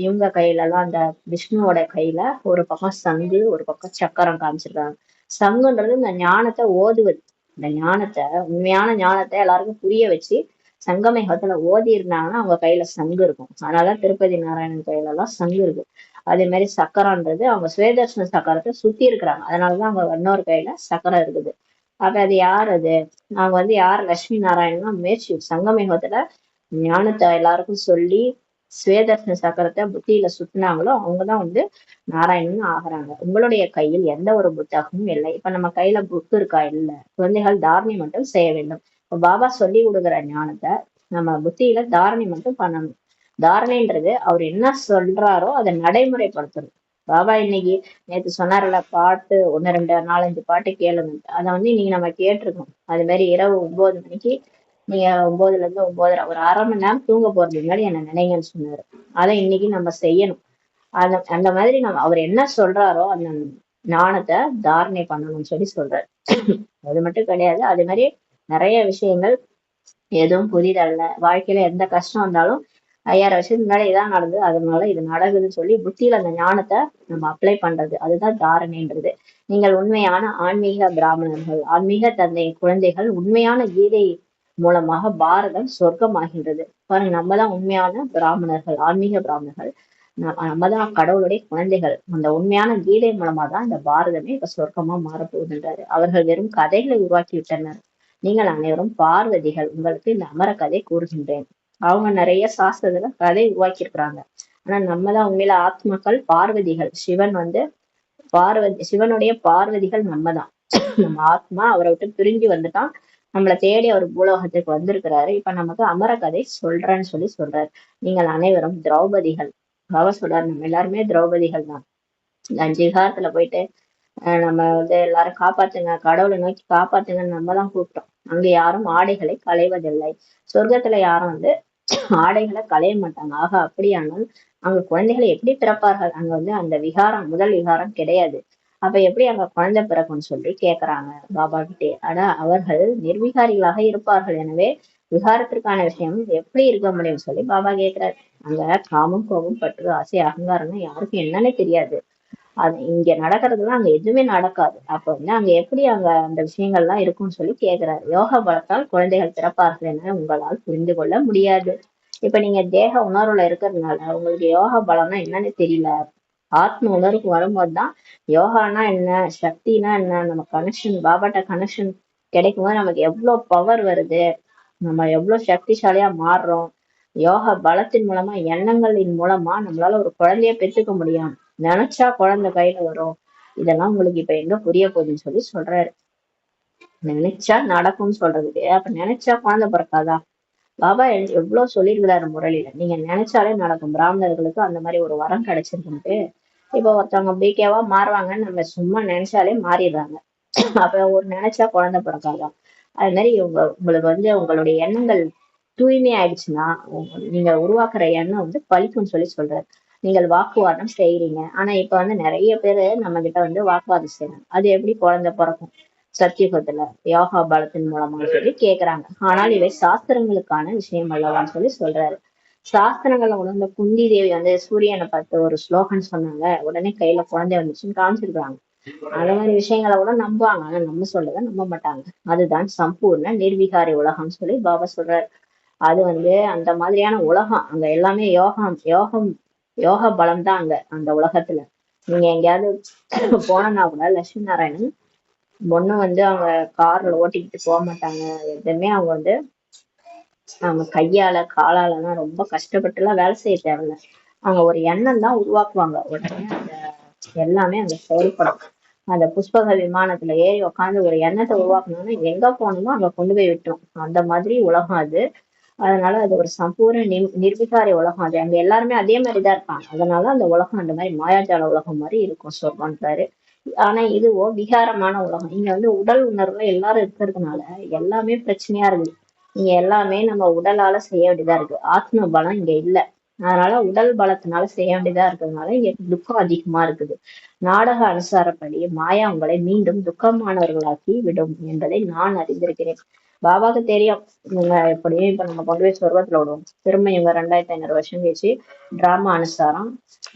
இவங்க கையில எல்லாம் அந்த விஷ்ணுவோட கையில ஒரு பக்கம் சங்கு ஒரு பக்கம் சக்கரம் காமிச்சிருக்காங்க. சங்குன்றது இந்த ஞானத்தை ஓதுவது. இந்த ஞானத்தை உண்மையான ஞானத்தை எல்லாருக்கும் புரிய வச்சு சங்கமேகத்துல ஓதி இருந்தாங்கன்னா அவங்க கையில சங்கு இருக்கும். அதனாலதான் திருப்பதி நாராயணன் கையில எல்லாம் சங்கு இருக்கு. அதே மாதிரி சக்கரன்றது அவங்க சுவேதர்ஷன சக்கரத்தை சுத்தி இருக்கிறாங்க. அதனாலதான் அவங்க இன்னொரு கையில சக்கரம் இருக்குது. அப்ப அது யார் அது? அவங்க யார்? லட்சுமி நாராயணன் முயற்சி சங்கமேகத்துல ஞானத்தை எல்லாருக்கும் சொல்லி சுவேதர்ஷன சக்கரத்தை புத்தியில சுத்தினாங்களோ அவங்கதான் நாராயணன் ஆகுறாங்க. உங்களுடைய கையில் எந்த ஒரு புத்தகமும் இல்லை. இப்ப நம்ம கையில புக்கு இருக்கா? இல்ல. குழந்தைகள் தாரணை மட்டும் செய்ய வேண்டும். இப்ப பாபா சொல்லி கொடுக்குற ஞானத்தை நம்ம புத்தியில தாரணை மட்டும் பண்ணணும். தாரணைன்றது அவர் என்ன சொல்றாரோ அதை நடைமுறைப்படுத்தணும். பாபா இன்னைக்கு நேத்து சொன்னார்ல, பாட்டு 1 2 4 5 பாட்டு கேளுங்க. அதை இன்னைக்கு நம்ம கேட்டிருக்கோம். அது மாதிரி இரவு 9 மணிக்கு நீங்க 9ல இருந்து 9:30 ஒரு 1/2 மணி நேரம் தூங்க போறதுக்கு முன்னாடி என்ன நினைங்கன்னு சொன்னாரு. அதை இன்னைக்கு நம்ம செய்யணும். அந்த மாதிரி நம்ம அவர் என்ன சொல்றாரோ அந்த ஞானத்தை தாரணை பண்ணணும்னு சொல்றாரு. அது மட்டும் கிடையாது, அதே மாதிரி நிறைய விஷயங்கள் எதுவும் புதிதல்ல. வாழ்க்கையில எந்த கஷ்டம் வந்தாலும் 5000 வருஷத்துக்கு முன்னாடி இதான் நடந்தது, அதனால இது நடக்குதுன்னு சொல்லி புத்தியில அந்த ஞானத்தை நம்ம அப்ளை பண்றது, அதுதான் தாரணைன்றது. நீங்கள் உண்மையான ஆன்மீக பிராமணர்கள், ஆன்மீக தந்தை குழந்தைகள். உண்மையான கீதை மூலமாக பாரதம் சொர்க்கமாகின்றது. பாருங்க, நம்ம தான் உண்மையான பிராமணர்கள், ஆன்மீக பிராமணர்கள். நம்ம தான் கடவுளுடைய குழந்தைகள். அந்த உண்மையான கீதை மூலமா தான் இந்த பாரதமே இப்ப சொர்க்கமா மாறப்போகுதுன்றாரு. அவர்கள் வெறும் கதைகளை உருவாக்கி விட்டனர். நீங்கள் அனைவரும் பார்வதிகள். உங்களுக்கு இந்த அமர கதை கூறுகின்றேன். அவங்க நிறைய சாஸ்திரத்துல கதை உருவாக்கி இருக்கிறாங்க. ஆனா நம்ம தான் உண்மையில ஆத்மாக்கள், பார்வதிகள். சிவனுடைய பார்வதிகள் நம்ம தான். நம்ம ஆத்மா அவரை விட்டு பிரிஞ்சு வந்துட்டான். நம்மளை தேடி அவர் பூலோகத்துக்கு வந்திருக்கிறாரு. இப்ப நமக்கு அமர கதை சொல்றேன்னு சொல்றாரு. நீங்கள் அனைவரும் திரௌபதிகள். அவர் சொல்றாரு, நம்ம எல்லாருமே திரௌபதிகள் தான். 5 விகாரத்துல போயிட்டு நம்ம எல்லாரும் காப்பாத்துங்க, கடவுளை நோக்கி காப்பாத்துங்கன்னு நம்ம தான் கூப்பிட்டோம். அங்க யாரும் ஆடைகளை களைவதில்லை. சொர்க்கத்துல யாரும் ஆடைகளை களைய மாட்டாங்க. ஆக அப்படியானால் அங்க குழந்தைகளை எப்படி பிறப்பார்கள்? அங்க அந்த விகாரம், முதல் விகாரம் கிடையாது. அப்ப எப்படி அங்க குழந்தை பிறக்கும்னு சொல்லி கேக்குறாங்க பாபா கிட்டே. ஆனா அவர்கள் நிர்விகாரிகளாக இருப்பார்கள். எனவே விகாரத்திற்கான விஷயம் எப்படி இருக்க முடியும்னு சொல்லி பாபா கேக்குறாரு. அங்க காமம், கோபம், பற்று, ஆசை, அகங்காரம்னு யாருக்கும் என்னன்னே தெரியாது. அது இங்க நடக்கிறதுலாம் அங்க எதுவுமே நடக்காது. அப்ப அங்க எப்படி அந்த விஷயங்கள்லாம் இருக்கும்னு சொல்லி கேக்குறாரு. யோக பலத்தால் குழந்தைகள் பிறப்பார்கள் என உங்களால் புரிந்து கொள்ள முடியாது. இப்ப நீங்க தேக உணர்வுல இருக்கிறதுனால உங்களுக்கு யோக பலம்னா என்னன்னு தெரியல. ஆத்ம உணர்வுக்கு வரும்போதுதான் யோகானா என்ன, சக்தினா என்ன, நம்ம கனெக்ஷன், பாபாட்ட கனெக்ஷன் கிடைக்கும் போது நமக்கு எவ்வளவு பவர் வருது, நம்ம எவ்வளவு சக்திசாலியா மாறுறோம். யோகா பலத்தின் மூலமா, எண்ணங்களின் மூலமா நம்மளால ஒரு குழந்தைய பெற்றுக்க முடியும். நினைச்சா குழந்தை கையில வரும். இதெல்லாம் உங்களுக்கு இப்ப எங்க புரிய போகுதுன்னு சொல்றாரு. நினைச்சா நடக்கும்னு சொல்றதுக்கு அப்ப நினைச்சா குழந்தை பிறக்காதா? பாபா எவ்வளவு சொல்லியிருக்கிறாரு முரளியில, நீங்க நினைச்சாலே நடக்கும். பிராமணர்களுக்கு அந்த மாதிரி ஒரு வரம் கிடைச்சிருக்கு. இப்ப ஒருத்தவங்க பிகேவா மாறுவாங்கன்னு நம்ம சும்மா நினைச்சாலே மாறிடுறாங்க. அப்ப ஒரு நினைச்சா குழந்தை பிறக்காதா? அது மாதிரி உங்களுக்கு உங்களுடைய எண்ணங்கள் தூய்மை ஆயிடுச்சுன்னா நீங்க உருவாக்குற எண்ணம் பழிக்கும்னு சொல்றாரு. நீங்கள் வாக்குவாதம் செய்யறீங்க. ஆனா இப்ப நிறைய பேரு நம்ம கிட்ட வாக்குவாதம் செய்யறாங்க. அது எப்படி குழந்தை பிறக்கும் சத்தியுகத்துல யோகா பலத்தின் மூலமா சொல்லி கேக்குறாங்க. ஆனால் இவை சாஸ்திரங்களுக்கான விஷயம் அல்லவான்னு சொல்றாரு. சாஸ்திரங்களை உணர்ந்த குந்தி தேவி சூரியனை பார்த்து ஒரு ஸ்லோகன் சொன்னாங்க. உடனே கையில குழந்தை வந்துச்சுன்னு காமிச்சிருக்காங்க. அந்த மாதிரி விஷயங்களை கூட நம்புவாங்க. ஆனா நம்ம சொல்லத நம்ப மாட்டாங்க. அதுதான் சம்பூர்ண நிர்விகாரி உலகம்னு சொல்லி பாபா சொல்றாரு. அது அந்த மாதிரியான உலகம். அங்க எல்லாமே யோகம் யோக பலம் தான் அங்க அந்த உலகத்துல. நீங்க எங்கேயாவது போனா கூட லட்சுமி நாராயணன் பொண்ணு அவங்க கார்ல ஓட்டிக்கிட்டு போக மாட்டாங்க. எதுவுமே அவங்க அவங்க கையால காலாலதான் ரொம்ப கஷ்டப்பட்டு எல்லாம் வேலை செய்ய தேவையில்ல. அவங்க ஒரு எண்ணம் தான் உருவாக்குவாங்க. உடனே எல்லாமே அங்க செயல்படும். அந்த புஷ்பக விமானத்துல ஏறி உட்காந்து ஒரு எண்ணத்தை உருவாக்கணும்னா எங்க போகணுமோ அங்க கொண்டு போய் விட்டுரும். அந்த மாதிரி உலகம் அது. அதனால அது ஒரு சம்பூர்ண நிர்விகாரி உலகம். அது அங்க எல்லாருமே அதே மாதிரிதான் இருப்பாங்க. அதனால அந்த உலகம் அந்த மாதிரி மாயாஜால உலகம் மாதிரி இருக்கும் சொர்க்கம்ன்றாரு. ஆனா இதுவோ விகாரமான உலகம். இங்க உடல் உணர்வுல எல்லாரும் இருக்கிறதுனால எல்லாமே பிரச்சனையா இருக்குது. இங்க எல்லாமே நம்ம உடலால செய்ய வேண்டியதா இருக்கு. ஆத்ம பலம் இங்க இல்ல. அதனால உடல் பலத்தினால செய்ய வேண்டியதா இருக்கிறதுனால இங்க துக்கம் அதிகமா இருக்குது. நாடக அனுசாரப்படி மாயா உங்களை மீண்டும் துக்கமானவர்களாக்கி விடும் என்பதை நான் அறிந்திருக்கிறேன். பாபாவுக்கு தெரியும் இவங்க எப்படியும் இப்ப நம்ம கொண்டு போய் சொர்க்கத்துல விடுவோம். திரும்ப இவங்க 2500 வருஷம் கழிச்சு டிராமா அனுசாரம்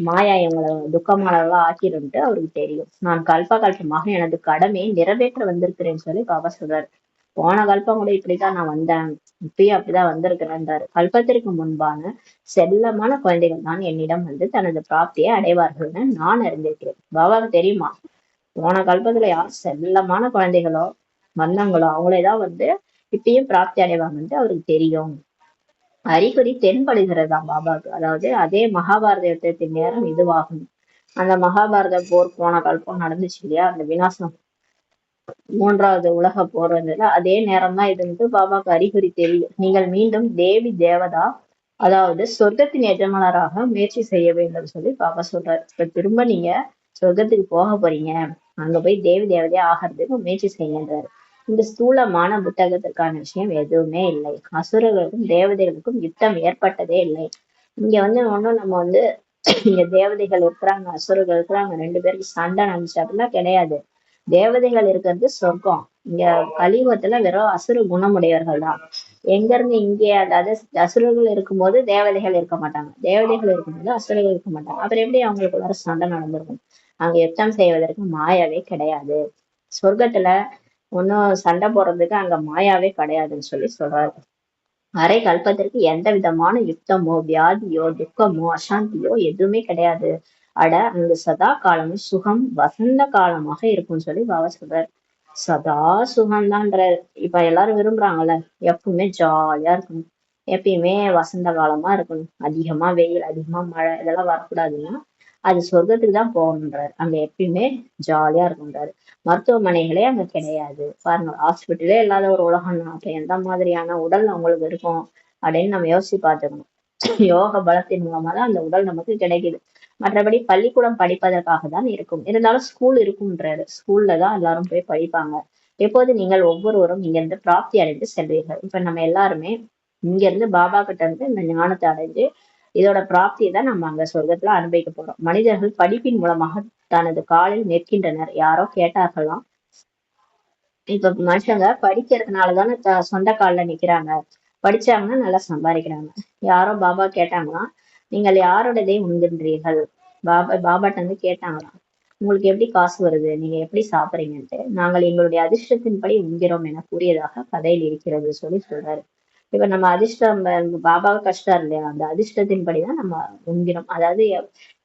மாயா இவங்களை துக்கமானவர்களா ஆக்கிடும்ட்டு அவருக்கு தெரியும். நான் கல்பமாக எனது கடமையை நிறைவேற்ற வந்திருக்கிறேன்னு சொல்லி பாபா சொல்றாரு. போன கல்பம் கூட இப்படிதான் நான் வந்தேன், இப்பயும் அப்படிதான் வந்திருக்கிறேன்றாரு. கல்பத்திற்கு முன்பான செல்லமான குழந்தைகள் தான் என்னிடம் வந்து தனது பிராப்தியை அடைவார்கள்னு நான் அறிந்திருக்கிறேன். பாபாவுக்கு தெரியுமா போன கல்பத்துல யார் செல்லமான குழந்தைகளோ வந்தாங்களோ அவங்களேதான் வந்து இப்பயும் பிராப்தி அடைவாங்கன்ட்டு அவருக்கு தெரியும். அறிகுறி தென்படுகிறதாம் பாபாவுக்கு. அதாவது அதே மகாபாரத யுத்தத்தின் நேரம் இதுவாகும். அந்த மகாபாரத போர் போன கல்பம் நடந்துச்சு இல்லையா, அந்த விநாசம் 3வது உலக போர் வந்ததுல அதே நேரம் தான் இது வந்து பாபாவுக்கு அறிகுறி தெரியும். நீங்கள் மீண்டும் தேவி தேவதா அதாவது சொர்க்கத்தின் எஜமானராக முயற்சி செய்ய வேண்டும் சொல்லி பாபா சொல்றாரு. இப்ப திரும்ப நீங்க சொர்க்கத்துக்கு போக போறீங்க, அங்க போய் தேவி தேவதையா ஆகிறதுக்கு முயற்சி செய்யன்றாரு. இந்த ஸ்தூலமான புத்தகத்திற்கான விஷயம் எதுவுமே இல்லை. அசுரர்களுக்கும் தேவதைகளுக்கும் யுத்தம் ஏற்பட்டதே இல்லை. இங்க வந்து ஒண்ணும் நம்ம வந்து இங்க தேவதைகள் இருக்கிறாங்க அசுரர்கள் இருக்கிறாங்க 2 பேருக்கு சண்டை நடந்துச்சு அப்படிலாம் கிடையாது. தேவதைகள் இருக்கிறது சொர்க்கம். இங்க கலியுகத்துல வெறும் அசுர குணமுடையவர்கள் தான். எங்க இருந்து இங்கே அதாவது அசுரர்கள் இருக்கும்போது தேவதைகள் இருக்க மாட்டாங்க, தேவதைகள் இருக்கும்போது அசுரர்கள் இருக்க மாட்டாங்க. அப்புறம் எப்படி அவங்களுக்குள்ளார சண்டை நடந்திருக்கும்? அங்க யுத்தம் செய்வதற்கு மாயாவே கிடையாது. சொர்க்கத்துல ஒன்னும் சண்டை போடுறதுக்கு அங்க மாயாவே கிடையாதுன்னு சொல்லி சொல்றாரு. அரை கல்பத்திற்கு எந்த விதமான யுத்தமோ வியாதியோ துக்கமோ அசாந்தியோ எதுவுமே கிடையாது. அட அங்கு சதா காலமும் சுகம் வசந்த காலமாக இருக்கும்னு சொல்லி பாபா சொல்றாரு. சதா சுகம்தான்ற இப்ப எல்லாரும் விரும்புறாங்கல்ல, எப்பவுமே ஜாலியா இருக்கணும், எப்பயுமே வசந்த காலமா இருக்கணும், அதிகமா வெயில் அதிகமா மழை இதெல்லாம் வரக்கூடாதுன்னா அது சொர்க்கத்துக்கு தான் போகணுன்றாரு. அங்க எப்பயுமே ஜாலியா இருக்குன்றாரு. மருத்துவமனைகளே அங்க கிடையாது. பாருங்க, ஹாஸ்பிட்டலே இல்லாத ஒரு உலகம் தான். அப்ப எந்த மாதிரியான உடல் அவங்களுக்கு இருக்கும் அப்படின்னு நம்ம யோசிச்சு பார்த்துக்கணும். யோக பலத்தின் மூலமா தான் அந்த உடல் நமக்கு கிடைக்குது. மற்றபடி பள்ளிக்கூடம் படிப்பதற்காக தான் இருக்கும். இருந்தாலும் ஸ்கூல் இருக்கும்ன்றாரு. ஸ்கூல்ல தான் எல்லாரும் போய் படிப்பாங்க. எப்போது நீங்கள் ஒவ்வொருவரும் இங்க இருந்து பிராப்தி அடைந்து செல்வீர்கள். இப்ப நம்ம எல்லாருமே இங்க இருந்து பாபா கிட்ட இருந்து இந்த ஞானத்தை அடைஞ்சு இதோட பிராப்தியை தான் நம்ம அங்க சொர்க்கத்துல அனுபவிக்க போறோம். மனிதர்கள் படிப்பின் மூலமாக தனது காலில் நிற்கின்றனர். யாரோ கேட்டார்களாம், இப்ப மனுஷங்க படிக்கிறதுனாலதானே சொந்த கால்ல நிக்கிறாங்க, படிச்சாங்கன்னா நல்லா சம்பாதிக்கிறாங்க. யாரோ பாபா கேட்டாங்களாம், நீங்கள் யாரோடதே உண்கின்றீர்கள்? பாபாட்ட வந்து கேட்டாங்களாம், உங்களுக்கு எப்படி காசு வருது, நீங்க எப்படி சாப்பிடுறீங்கன்ட்டு. நாங்கள் எங்களுடைய அதிர்ஷ்டத்தின்படி உண்கிறோம் என கூறியதாக கதையில் இருக்கிறது சொல்லி சொல்றாரு. இப்ப நம்ம அதிர்ஷ்டம் பாபாவை கஷ்டம் இல்லையா, அந்த அதிர்ஷ்டத்தின்படிதான் நம்ம உண்கிறோம். அதாவது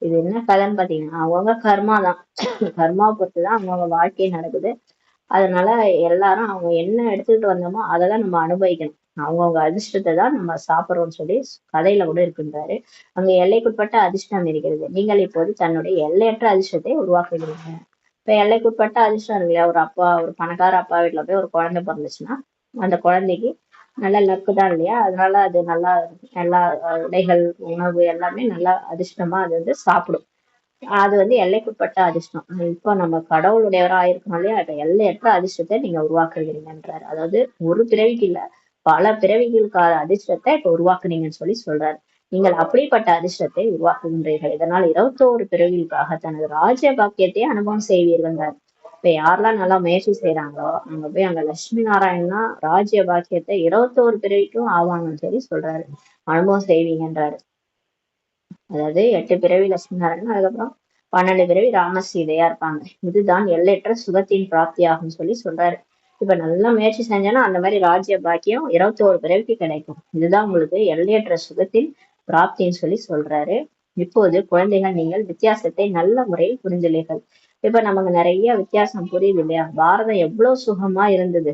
இது என்ன கதைன்னு பாத்தீங்கன்னா அவங்க கர்மா தான். கர்மாவை பொறுத்துதான் அவங்கவுங்க வாழ்க்கை நடக்குது. அதனால எல்லாரும் அவங்க என்ன எடுத்துக்கிட்டு வந்தோமோ அதெல்லாம் நம்ம அனுபவிக்கணும். அவங்கவுங்க அதிர்ஷ்டத்தை தான் நம்ம சாப்பிடுறோம்னு சொல்லி கதையில கூட இருக்கின்றாரு. அங்க எல்லைக்குட்பட்ட அதிர்ஷ்டம் இருக்கிறது. நீங்கள் இப்போது தன்னுடைய எல்லையற்ற அதிர்ஷ்டத்தை உருவாக்குகிறீங்க. இப்ப எல்லைக்குட்பட்ட அதிர்ஷ்டம் இருக்கு இல்லையா, ஒரு பணக்கார அப்பா வீட்டுல போய் ஒரு குழந்தை பிறந்துச்சுன்னா அந்த குழந்தைக்கு நல்ல லக்கு தான் இல்லையா, அதனால அது நல்லா எல்லா உடைகள் உணவு எல்லாமே நல்லா அதிர்ஷ்டமா அது வந்து சாப்பிடும். அது வந்து எல்லைக்குட்பட்ட அதிர்ஷ்டம். இப்போ நம்ம கடவுளுடையவரா இருக்கணும் இல்லையா, இப்ப எல்லையற்ற அதிர்ஷ்டத்தை நீங்க உருவாக்குகிறீங்கன்றாரு. அதாவது ஒரு பிறவிக்கு இல்ல, பல பிறவிகளுக்கான அதிர்ஷ்டத்தை இப்ப உருவாக்குனீங்கன்னு சொல்லி சொல்றாரு. நீங்கள் அப்படிப்பட்ட அதிர்ஷ்டத்தை உருவாக்குகின்றீர்கள். இதனால் 21 பிறவிகளுக்காக தனது ராஜ்ய பாக்கியத்தை அனுபவம் செய்வீர்கள். இப்ப யாரெல்லாம் நல்லா முயற்சி செய்யறாங்களோ அங்க போய் அங்க லட்சுமி நாராயணனா ராஜ்ய பாக்கியத்தை 21 பிறவிக்கும் ஆவாங்கன்னு சொல்லி சொல்றாரு, அனுபவம் செய்வீங்கன்றாரு. அதாவது 8 பிறவி லட்சுமி நாராயணன், அதுக்கப்புறம் 12 பிறவி ராம சீதையா இருப்பாங்க. இதுதான் எல்லையற்ற சுகத்தின் பிராப்தி ஆகும்னு சொல்லி சொல்றாரு. இப்ப நல்லா முயற்சி செஞ்சோன்னா அந்த மாதிரி ராஜ்ய பாக்கியம் 21 பிறவிக்கு கிடைக்கும். இதுதான் உங்களுக்கு எல்லையற்ற சுகத்தின் பிராப்தின்னு சொல்லி சொல்றாரு. இப்போது குழந்தைகள், நீங்கள் வித்தியாசத்தை நல்ல முறையில் புரிந்துள்ளீர்கள். இப்ப நமக்கு நிறைய வித்தியாசம் புரியுது இல்லையா, பாரதம் எவ்வளவு சுகமா இருந்தது,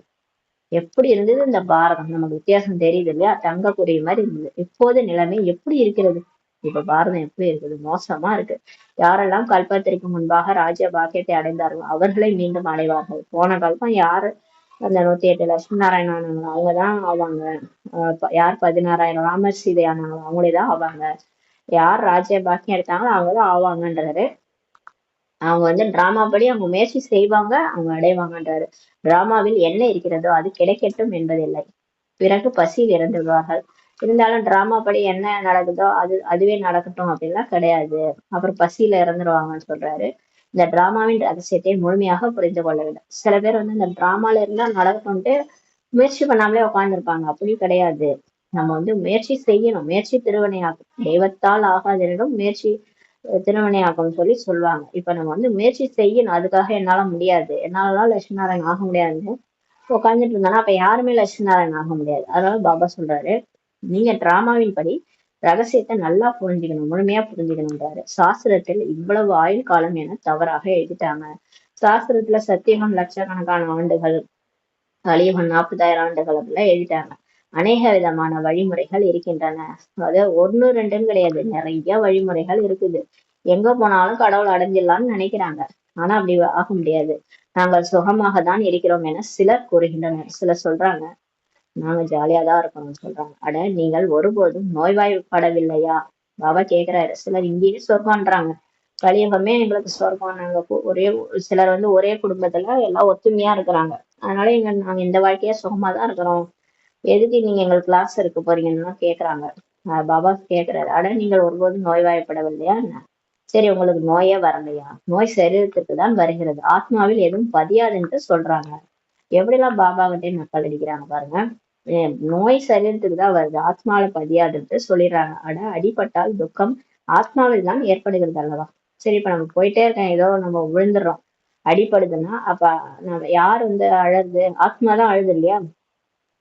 எப்படி இருந்தது இந்த பாரதம், நமக்கு வித்தியாசம் தெரியுது இல்லையா, தங்கக்கூடிய மாதிரி இருந்தது. இப்போது நிலைமை எப்படி இருக்கிறது? இப்ப பாரதம் எப்படி இருக்குது? மோசமா இருக்கு. யாரெல்லாம் கல்பத்திற்கு முன்பாக ராஜ்ய பாக்கியத்தை அடைந்தார்களோ அவர்களை மீண்டும் அடைவார்கள். போன கல்பம் யாரு அந்த 108 லட்சுமி நாராயணானாங்களோ அவங்கதான் ஆவாங்க. யார் 16,000 ராமர் சீதை ஆனாங்களோ அவங்களேதான் ஆவாங்க. யார் ராஜ்ய பாக்கியம் எடுத்தாங்களோ அவங்கதான் ஆவாங்கன்றாரு. அவங்க வந்து டிராமா படி அவங்க முயற்சி செய்வாங்க, அவங்க அடைவாங்கன்றாரு. டிராமாவில் என்ன இருக்கிறதோ அது கிடைக்கட்டும் என்பதில்லை, பிறகு பசியில் இறந்துடுவார்கள். இருந்தாலும் டிராமா படி என்ன நடக்குதோ அதுவே நடக்கட்டும் அப்படின்லாம் கிடையாது, அப்புறம் பசியில இறந்துருவாங்கன்னு சொல்றாரு. இந்த டிராமாவின் ரகசியத்தை முழுமையாக புரிந்து கொள்ள வேண்டும். சில பேர் வந்து இந்த டிராமால இருந்தா நடக்கட்டும்ட்டு முயற்சி பண்ணாமலே உட்காந்துருப்பாங்க. அப்படி கிடையாது. நம்ம வந்து முயற்சி செய்யணும். முயற்சி திருவினையாக்கும். தெய்வத்தால் ஆகாதெனினும் முயற்சி திருவினையாக்கும்னு சொல்லி சொல்லுவாங்க. இப்ப நம்ம வந்து முயற்சி செய்யணும். அதுக்காக என்னால முடியாது, என்னாலலாம் லட்சுமி நாராயணன் ஆக முடியாதுன்னு உட்காந்துட்டு இருந்தானா அப்ப யாருமே லட்சுமி நாராயணன் ஆக முடியாது. அதனால பாபா சொல்றாரு, நீங்க டிராமாவின் படி ரகசியத்தை நல்லா புரிஞ்சுக்கணும், முழுமையா புரிஞ்சுக்கணும்ன்றாரு. சாஸ்திரத்தில் இவ்வளவு ஆயுள் காலம் என தவறாக எழுதிட்டாங்க. சாஸ்திரத்துல சத்தியகம் லட்சக்கணக்கான ஆண்டுகள், கலியுகம் 40,000 ஆண்டுகள் அப்படிலாம் எழுதிட்டாங்க. அநேக விதமான வழிமுறைகள் இருக்கின்றன. அதாவது ஒண்ணு ரெண்டுன்னு கிடையாது, நிறைய வழிமுறைகள் இருக்குது. எங்க போனாலும் கடவுள் அடைஞ்சிடலாம்னு நினைக்கிறாங்க. ஆனா அப்படி ஆக முடியாது. நாங்கள் சுகமாக தான் இருக்கிறோம் என சிலர் கூறுகின்றனர். சிலர் சொல்றாங்க நாங்க ஜாலியா தான் இருக்கணும்னு சொல்றாங்க. அட நீங்கள் ஒருபோதும் நோய்வாய்ப்படவில்லையா? பாபா கேக்குறாரு. சிலர் இங்கேயே சொர்க்கம்ன்றாங்க. கலியுகமே எங்களுக்கு சொர்க்கம். நாங்க ஒரே சிலர் வந்து ஒரே குடும்பத்துல எல்லாம் ஒத்துமையா இருக்கிறாங்க. அதனால நாங்க இந்த வாழ்க்கையா சுகமா தான் இருக்கிறோம். எதுக்கு நீங்க எங்களுக்கு கிளாஸ் இருக்க போறீங்கன்னு கேக்குறாங்க. பாபா கேக்குறாரு, அட நீங்கள் ஒருபோதும் நோய்வாய்ப்படவில்லையா என்ன? சரி, உங்களுக்கு நோயே வரலையா? நோய் சரீரத்துக்கு தான் வருகிறது, ஆத்மாவில் எதுவும் பதியாதுன்ட்டு சொல்றாங்க. எப்படிலாம் பாபா கிட்டே நக்கல் அடிக்கிறாங்க பாருங்க. நோய் சரீரத்துக்கு தான் வருது, ஆத்மாவில பதியாதுன்ட்டு சொல்லிடுறாங்க. அட அடிபட்டால் துக்கம் ஆத்மாவில் தான் ஏற்படுகிறது அல்லவா? சரி, இப்ப நம்ம போயிட்டே இருக்கோம், ஏதோ நம்ம விழுந்துடுறோம், அடிபடுதுன்னா அப்ப நம்ம யார் வந்து அழுது? ஆத்மா தான் அழுது இல்லையா?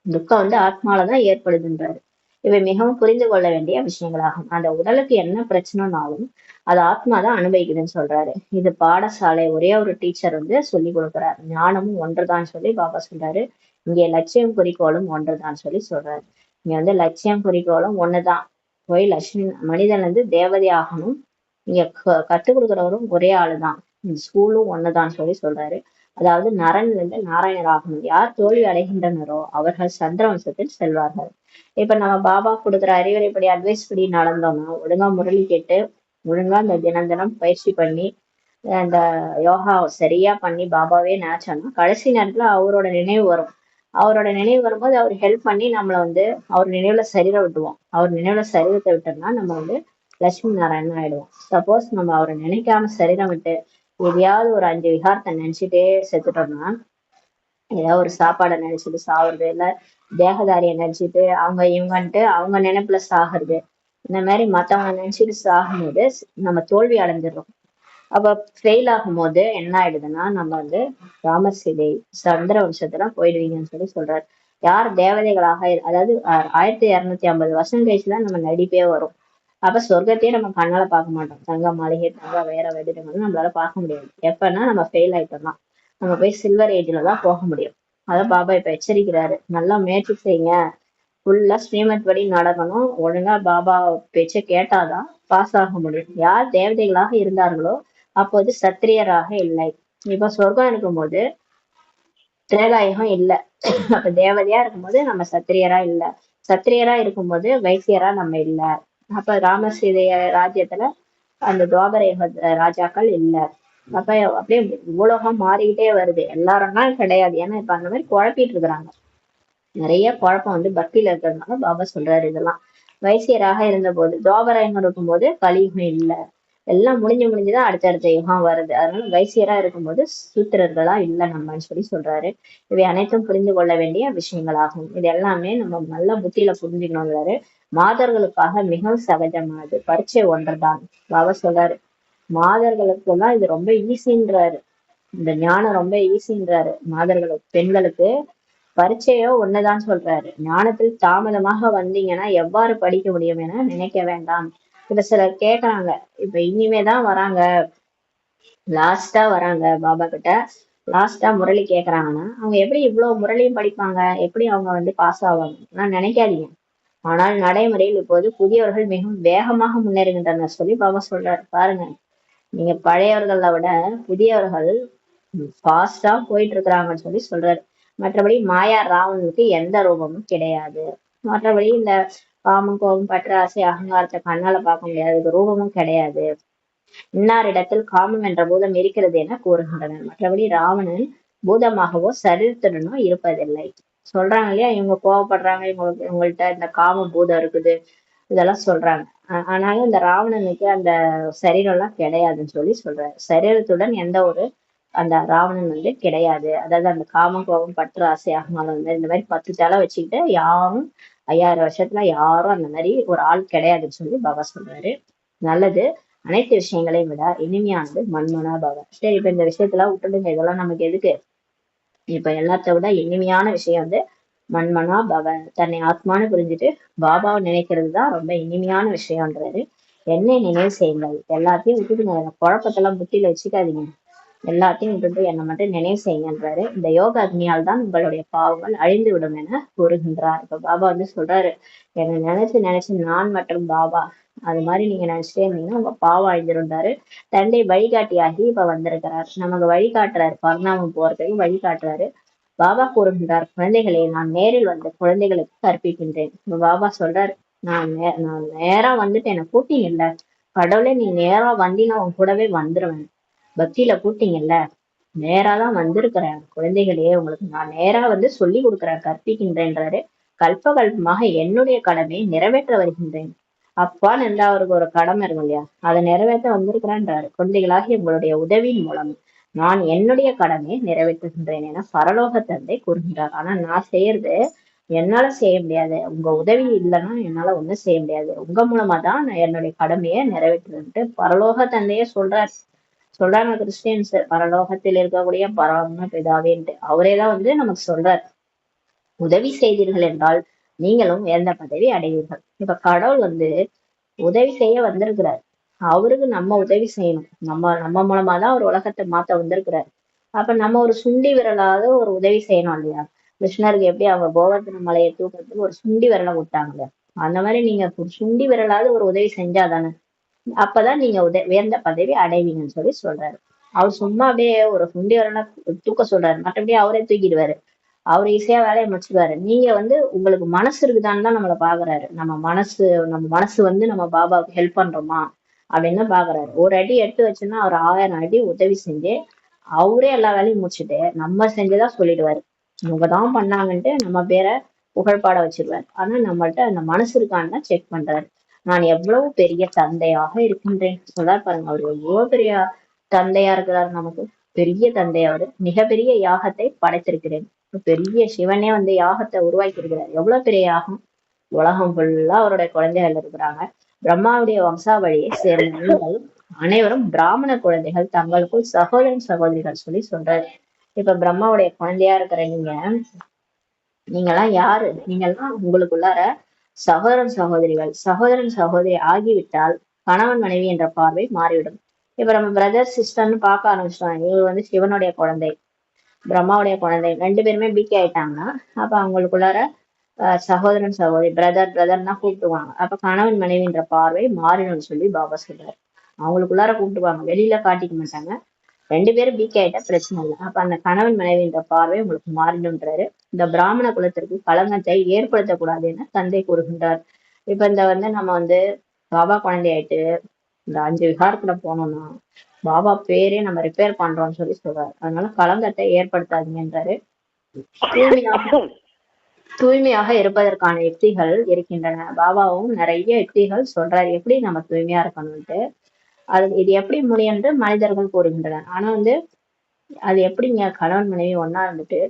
துக்கம் வந்து ஆத்மாலதான் ஏற்படுதுன்றாரு. இவை மிகவும் புரிந்து கொள்ள வேண்டிய விஷயங்களாகும். அந்த உடலுக்கு என்ன பிரச்சனைனாலும் அது ஆத்மா தான் அனுபவிக்குதுன்னு சொல்றாரு. இது பாடசாலை ஒரே ஒரு டீச்சர் வந்து சொல்லி கொடுக்குறாரு. ஞானமும் ஒன்றுதான் சொல்லி பாபா சொல்றாரு. இங்கே லட்சியம் குறிக்கோளும் ஒன்றுதான் சொல்லி சொல்றாரு. இங்க வந்து லட்சியம் குறிக்கோளும் ஒண்ணுதான். போய் லட்சுமி மனிதன் வந்து தேவதை ஆகணும். இங்க கத்துக் கொடுக்குறவரும் ஒரே ஆளுதான். ஸ்கூலும் ஒண்ணுதான் சொல்லி சொல்றாரு. அதாவது நரன் வந்து நாராயணர் ஆகணும். யார் தோல்வி அடைகின்றனரோ அவர்கள் சந்திர வம்சத்தில் செல்வார்கள். இப்ப நம்ம பாபா கொடுக்குற அறிவுரைப்படி அட்வைஸ் படி நடந்தோம்னா, ஒழுங்கா முரளி கேட்டு ஒழுங்கா இந்த தினம் தினம் பயிற்சி பண்ணி அந்த யோகா சரியா பண்ணி பாபாவே நினைச்சோம்னா கடைசி நேரத்துல அவரோட நினைவு வரும். அவரோட நினைவு வரும்போது அவர் ஹெல்ப் பண்ணி நம்மளை வந்து அவர் நினைவுல சரீரம் விட்டுவோம். அவர் நினைவுல சரீரத்தை விட்டோம்னா நம்ம வந்து லட்சுமி நாராயணன் ஆயிடுவோம். சப்போஸ் நம்ம அவரை நினைக்காம சரீரம் விட்டு எதையாவது ஒரு 5 விகாரத்தை நினைச்சிட்டே செத்துட்டோம்னா, ஏதாவது ஒரு சாப்பாடை நினைச்சிட்டு சாகுறது, இல்ல தேகதாரியை நினைச்சிட்டு அவங்க இவங்கன்ட்டு அவங்க நினைப்புல சாகுறது, இந்த மாதிரி மத்தவங்க நினைச்சிட்டு சாகும்போது நம்ம தோல்வி அடைஞ்சிடறோம். அப்ப ஃபெயில் ஆகும்போது என்ன ஆயிடுதுன்னா நம்ம வந்து ராமர் சீதை சந்திர வம்சத்துல போயிடுவீங்கன்னு சொல்லி சொல்றாரு. யார் தேவதைகளாக, அதாவது 1250 வருஷம் கழிச்சுதான் நம்ம நடிப்பே வரும். அப்ப சொர்க்கத்தையே நம்ம கண்ணால பார்க்க மாட்டோம். தங்க மாளிகை, தங்க வேற வெடிடங்கள் நம்மளால பார்க்க முடியாது. எப்பன்னா நம்ம ஃபெயில் ஆயிட்டோம்னா நம்ம போய் சில்வர் ஏஜ்ல தான் போக முடியும். அதான் பாபா இப்ப எச்சரிக்கிறாரு. நல்லா முயற்சி செய்யுங்க, ஃபுல்லா ஸ்ரீமத் படி நடக்கணும், ஒழுங்கா பாபா பேச்ச கேட்டாதான் பாஸ் ஆக முடியும். யார் தேவதைகளாக இருந்தார்களோ அப்போது சத்திரியராக இல்லை. இப்ப சொர்க்கம் இருக்கும்போது திரேதாயுகம் இல்ல. அப்ப தேவதையா இருக்கும்போது நம்ம சத்திரியரா இல்ல, சத்திரியரா இருக்கும்போது வைசியரா நம்ம இல்ல. அப்ப ராம சீதைய ராஜ்யத்துல அந்த துவாபர யுக ராஜாக்கள் இல்ல. அப்ப அப்படியே உலகம் மாறிக்கிட்டே வருது. எல்லாரும்னா கிடையாது. ஏன்னா இப்ப அந்த மாதிரி குழப்பிட்டு இருக்கிறாங்க. நிறைய குழப்பம் வந்து பக்தியில இருக்கிறதுனால பாபா சொல்றாரு இதெல்லாம். வைசியராக இருந்த போது துவாபர யுகம் இருக்கும்போது கலியுகம் இல்ல, எல்லாம் முடிஞ்சுதான் அடுத்தடுத்த யுகம் வருது. அதனால வைசியரா இருக்கும்போது சூத்திரர்களா இல்ல நம்மன்னு சொல்லி சொல்றாரு. இவை அனைத்தும் புரிந்து கொள்ள வேண்டிய விஷயங்களாகும். இது எல்லாமே நம்ம நல்ல புத்தியில புரிஞ்சுக்கணும்ன்றாரு. மாதர்களுக்காக மிகவும் சகஜமானது, பரீட்சை ஒன்றுதான். பாபா சொல்றாரு மாதர்களுக்கு எல்லாம் இது ரொம்ப ஈஸின்றாரு. இந்த ஞானம் ரொம்ப ஈஸின்றாரு. மாதர்களுக்கு, பெண்களுக்கு பரீட்சையோ ஒண்ணுதான் சொல்றாரு. ஞானத்தில் தாமதமாக வந்தீங்கன்னா எவ்வாறு படிக்க முடியும் என நினைக்க வேண்டாம். இப்ப சிலர் கேக்குறாங்க, இப்ப இனிமேதான் வராங்க, லாஸ்டா வராங்க பாபா கிட்ட, லாஸ்டா முரளி கேக்குறாங்கன்னா அவங்க எப்படி இவ்வளவு முரளியும் படிப்பாங்க, எப்படி அவங்க வந்து பாஸ் ஆவாங்க? நான் நினைக்காதீங்க. ஆனால் நடைமுறையில் இப்போது புதியவர்கள் மிகவும் வேகமாக முன்னேறுகின்றனர் சொல்லி பாபா சொல்றாரு. பாருங்க, நீங்க பழையவர்களை விட புதியவர்கள் ஃபாஸ்டா போயிட்டு இருக்கிறாங்கன்னு சொல்லி சொல்றாரு. மற்றபடி மாயா ராவணனுக்கு எந்த ரூபமும் கிடையாது. மற்றபடி இந்த காமம், கோபம், பற்று, ஆசை, அகங்காரத்தை கண்ணால பார்க்க முடியாது, ரூபமும் கிடையாது. இன்னாரிடத்தில் காமம் என்ற பூதம் இருக்கிறது என கூறுகின்றனர். மற்றபடி ராவணன் பூதமாகவோ சரீரத்துடனோ இருப்பதில்லை. சொல்றாங்க இல்லையா, இவங்க கோவப்படுறாங்க, இவங்கள்ட்ட இந்த காம பூதம் இருக்குது, இதெல்லாம் சொல்றாங்க. ஆனாலும் இந்த ராவணனுக்கு அந்த சரீரம் எல்லாம் கிடையாதுன்னு சொல்லி சொல்றாரு. சரீரத்துடன் எந்த ஒரு அந்த ராவணன் வந்து கிடையாது. அதாவது அந்த காம கோபம் பற்று ஆசை அகங்காரம் வந்து இந்த மாதிரி 10 தலை வச்சுக்கிட்டு யாரும் 5000 வருஷத்துல யாரும் அந்த மாதிரி ஒரு ஆள் கிடையாதுன்னு சொல்லி பாபா சொல்றாரு. நல்லது. அனைத்து விஷயங்களையும் விட இனிமையானது மண்மனா பவ. சரி, இப்ப இந்த விஷயத்தெல்லாம் விட்டுடுங்க, இதெல்லாம் நமக்கு எதுக்கு. இப்ப எல்லாத்த விட இனிமையான விஷயம் வந்து மண்மனா பவ. தன்னை ஆத்மானு புரிஞ்சுட்டு பாபாவை நினைக்கிறது தான் ரொம்ப இனிமையான விஷயம்ன்றாரு. என்னை நினைவு செய்யுங்கள். எல்லாத்தையும் விட்டுடுங்க, குழப்பத்தெல்லாம் புத்தியில வச்சுக்காதீங்க. எல்லாத்தையும் விட்டுட்டு என்னை மட்டும் நினைவு செய்யுங்கன்றாரு. இந்த யோக அக்னியால் தான் உங்களுடைய பாவங்கள் அழிந்து விடும் என கூறுகின்றார். இப்ப பாபா வந்து சொல்றாரு, என்னை நினைச்சு நினைச்சு நான் மற்றும் பாபா அது மாதிரி நீங்க நினைச்சிட்டே இருந்தீங்கன்னா உங்க பாவம் அழிஞ்சிருந்தாரு. தந்தை வழிகாட்டியாகி இப்ப வந்திருக்கிறார், நமக்கு வழிகாட்டுறாரு, பரிணாமம் போறதுக்கு வழிகாட்டுறாரு. பாபா கூறுகின்றார், குழந்தைகளை நான் நேரில் வந்து குழந்தைகளுக்கு கற்பிக்கின்றேன். இப்ப பாபா சொல்றாரு, நான் நேரா வந்துட்டு என்னை கூட்டிங்கல்ல, கடவுளே நீ நேரா வந்தீங்கன்னா உன் கூடவே வந்துருவேன். பக்தியில கூட்டிங்கல்ல, நேராதான் வந்திருக்கிறேன். குழந்தைகளே, உங்களுக்கு நான் நேரா வந்து சொல்லி கொடுக்குறேன், கற்பிக்கின்றேன்றாரு. கல்ப கல்பமாக என்னுடைய கடமையை நிறைவேற்ற வருகின்றேன். அப்பான்னு இருந்தா அவருக்கு ஒரு கடமை இருக்கும் இல்லையா, அதை நிறைவேற்ற வந்திருக்கிறேன்றாரு. குழந்தைகளாகி உங்களுடைய உதவியின் மூலம் நான் என்னுடைய கடமையை நிறைவேற்றுகின்றேன் என பரலோக தந்தை கூறுகின்றார். ஆனா நான் செய்யறது என்னால செய்ய முடியாது, உங்க உதவி இல்லைன்னா என்னால ஒண்ணும் செய்ய முடியாது. உங்க மூலமா தான் நான் என்னுடைய கடமையை நிறைவேற்றுன்ட்டு பரலோக தந்தையே சொல்றாங்க கிறிஸ்டியன்ஸ். பரலோகத்தில் இருக்கக்கூடிய பரம பிதாவேன்ட்டு அவரேதான் வந்து நமக்கு சொல்றார், உதவி செய்தீர்கள் என்றால் நீங்களும் உயர்ந்த பதவி அடைவீர்கள். இப்ப கடவுள் வந்து உதவி செய்ய வந்திருக்கிறார், அவருக்கு நம்ம உதவி செய்யணும். நம்ம மூலமா தான் ஒரு உலகத்தை மாத்த வந்திருக்கிறார். அப்ப நம்ம ஒரு சுண்டி விரலாவது ஒரு உதவி செய்யணும் இல்லையா. கிருஷ்ணருக்கு எப்படி அவங்க கோவர்தன மலையை தூக்கிறதுக்கு ஒரு சுண்டி விரலை விட்டாங்க, அந்த மாதிரி நீங்க ஒரு சுண்டி விரலாவது ஒரு உதவி செஞ்சாதானே, அப்பதான் நீங்க உயர்ந்த பதவி அடைவீங்கன்னு சொல்லி சொல்றாரு. அவர் சும்மா அப்படியே ஒரு சுண்டி விரலை தூக்க சொல்றாரு, மற்றபடி அவரே தூக்கிடுவாரு, அவர் ஈஸியா வேலையை முடிச்சுடுவாரு. நீங்க வந்து உங்களுக்கு மனசு இருக்குதான்னு தான் நம்மளை பாக்குறாரு. நம்ம மனசு வந்து நம்ம பாபாவுக்கு ஹெல்ப் பண்றோமா அப்படின்னு தான் பாக்குறாரு. ஒரு அடி எடுத்து வச்சோன்னா அவர் 1000 அடி உதவி செஞ்சு அவரே எல்லா வேலையும் முடிச்சுட்டு நம்ம செஞ்சுதான் சொல்லிடுவாரு. இவங்கதான் பண்ணாங்கன்ட்டு நம்ம பேரை புகழ்பாட வச்சிருவாரு. ஆனா நம்மள்ட்ட அந்த மனசு இருக்கான்னு தான் செக் பண்றாரு. நான் எவ்வளவு பெரிய தந்தையாக இருக்கின்றேன் சொல்றாரு பாருங்க. அவர் எவ்வளவு பெரிய தந்தையா இருக்கிறார் நமக்கு. பெரிய தந்தை அவரு. மிகப்பெரிய யாகத்தை படைத்திருக்கிறேன். பெரிய சிவனே வந்து யாகத்தை உருவாக்கி இருக்கிறார். எவ்வளவு பெரிய யாகம். உலகம் ஃபுல்லா அவருடைய குழந்தைகள் இருக்கிறாங்க. பிரம்மாவுடைய வம்சாவழியை சேர்ந்த நீங்கள் அனைவரும் பிராமண குழந்தைகள், தங்களுக்குள் சகோதரன் சகோதரிகள் சொல்லி சொல்றாரு. இப்ப பிரம்மாவுடைய குழந்தையா இருக்கிற நீங்கெல்லாம் யாரு, நீங்கெல்லாம் உங்களுக்குள்ளார சகோதரன் சகோதரிகள். சகோதரன் சகோதரி ஆகிவிட்டால் கணவன் மனைவி என்ற பார்வை மாறிவிடும். இப்ப நம்ம பிரதர் சிஸ்டர்னு பார்க்க ஆரம்பிச்சிட்டோம். இவர் வந்து சிவனுடைய குழந்தை, பிரம்மாவுடைய குழந்தை, 2 பேருமே பிகே ஆயிட்டாங்கன்னா அப்ப அவங்களுக்குள்ளார சகோதரன் சகோதரி, பிரதர் தான் கூப்பிட்டுவாங்க. அப்ப கணவன் மனைவின்ற பார்வை மாறிடும்னு சொல்லி பாபா சொல்றாரு. அவங்களுக்குள்ளார கூப்பிட்டுவாங்க, வெளியில காட்டிக்க மாட்டாங்க. 2 பேரும் பிகே ஆயிட்டா பிரச்சனை இல்லை. அப்ப அந்த கணவன் மனைவின்ற பார்வை உங்களுக்கு மாறிடும்ன்றாரு. இந்த பிராமண குலத்திற்கு களங்கத்தை ஏற்படுத்தக்கூடாது என தந்தை கூறுகின்றார். இப்ப இந்த வந்து நம்ம வந்து பாபா குழந்தை ஆயிட்டு இந்த 5 விகாரத்துல போனோம்னா பாபா பேரே நம்ம ரிப்பேர் பண்றோம்னு சொல்லி சொல்றாரு. அதனால களங்கத்தை ஏற்படுத்தாதீங்கன்றாரு. தூய்மையாக இருப்பதற்கான யுக்திகள் இருக்கின்றன. பாபாவும் நிறைய யுக்திகள் சொல்றாரு, எப்படி நம்ம தூய்மையா இருக்கணும்ட்டு. இது எப்படி முடியும் என்று மனிதர்கள் கூறுகின்றனர். ஆனா வந்து அது எப்படிங்க, கணவன் மனைவி ஒன்னா இருந்துட்டு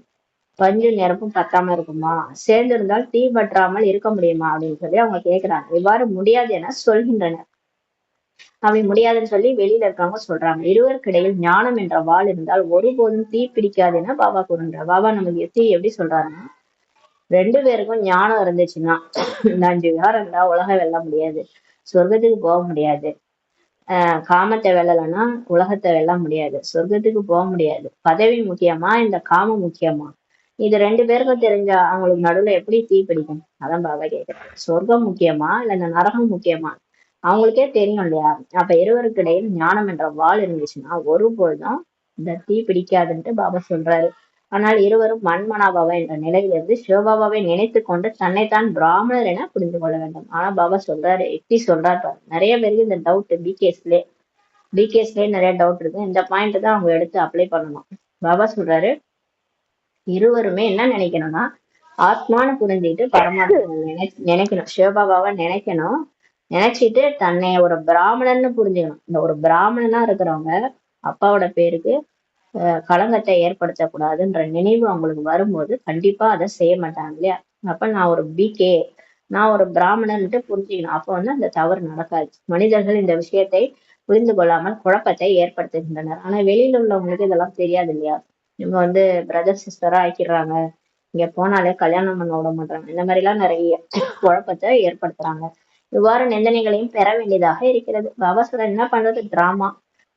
பஞ்சு நெருப்பும் பத்தாம இருக்குமா, சேர்ந்து இருந்தால் தீ பற்றாமல் இருக்க முடியுமா அப்படின்னு சொல்லி அவங்க கேக்குறாங்க. இவ்வாறு முடியாது என சொல்கின்றனர். அப்படி முடியாதுன்னு சொல்லி வெளியில இருக்கவங்க சொல்றாங்க. இருவருக்கு இடையில் ஞானம் என்ற வாள் இருந்தால் ஒருபோதும் தீ பிடிக்காது என பாபா கூறுகின்றார். பாபா நமக்கு தீ எப்படி சொல்றாருன்னா, 2 பேருக்கும் ஞானம் இருந்துச்சுன்னா இந்த 5 விகாரம் இருந்தா உலகம் வெல்ல முடியாது, சொர்க்கத்துக்கு போக முடியாது. காமத்தை வெல்லலைன்னா உலகத்தை வெல்ல முடியாது, சொர்க்கத்துக்கு போக முடியாது. பதவி முக்கியமா இந்த காமம் முக்கியமா, இது 2 பேருக்கும் தெரிஞ்சா அவங்களுக்கு நடுவுல எப்படி தீ பிடிக்கும். அதான் பாபா கேக்குறேன், சொர்க்கம் முக்கியமா இல்ல இந்த நரகம் முக்கியமா, அவங்களுக்கே தெரியும் இல்லையா. அப்ப இருவருக்கு இடையில் ஞானம் என்ற வாள் இருந்துச்சுன்னா ஒருபொழுதும் இந்த தீ பிடிக்காதுன்ட்டு பாபா சொல்றாரு. ஆனால் இருவரும் மண்மனாபாபா என்ற நிலையிலிருந்து சிவபாபாவை நினைத்து கொண்டு தன்னைத்தான் பிராமணர் என புரிந்து கொள்ள வேண்டும். ஆனா பாபா சொல்றாரு, எப்படி சொல்றாரு பாரு. நிறைய பேருக்கு இந்த டவுட் பிகேஸ்லயே நிறைய டவுட் இருக்கு. இந்த பாயிண்ட் தான் அவங்க எடுத்து அப்ளை பண்ணணும். பாபா சொல்றாரு, இருவருமே என்ன நினைக்கணும்னா ஆத்மானு புரிஞ்சுக்கிட்டு பரமாத்மா நினைக்கணும், சிவபாபாவை நினைக்கணும். நினைச்சிட்டு தன்னை ஒரு பிராமணன்னு புரிஞ்சுக்கணும். இந்த ஒரு பிராமணனா இருக்கிறவங்க அப்பாவோட பேருக்கு களங்கத்தை ஏற்படுத்தக்கூடாதுன்ற நினைவு அவங்களுக்கு வரும்போது கண்டிப்பா அதை செய்ய மாட்டாங்க இல்லையா. அப்ப நான் ஒரு பிகே, நான் ஒரு பிராமணன்ட்டு புரிஞ்சுக்கணும். அப்ப வந்து அந்த தவறு நடக்காது. மனிதர்கள் இந்த விஷயத்தை புரிந்து கொள்ளாமல் குழப்பத்தை ஏற்படுத்துகின்றனர். ஆனா வெளியில உள்ளவங்களுக்கு இதெல்லாம் தெரியாது இல்லையா. இவங்க வந்து பிரதர் சிஸ்டரா ஆக்கிடுறாங்க, இங்க போனாலே கல்யாணம் பண்ண விட மாட்டாங்க, இந்த மாதிரி எல்லாம் நிறைய குழப்பத்தை ஏற்படுத்துறாங்க. இவ்வாறு நிந்தனைகளையும் பெற வேண்டியதாக இருக்கிறது. பாபா சொல்ற என்ன பண்றது,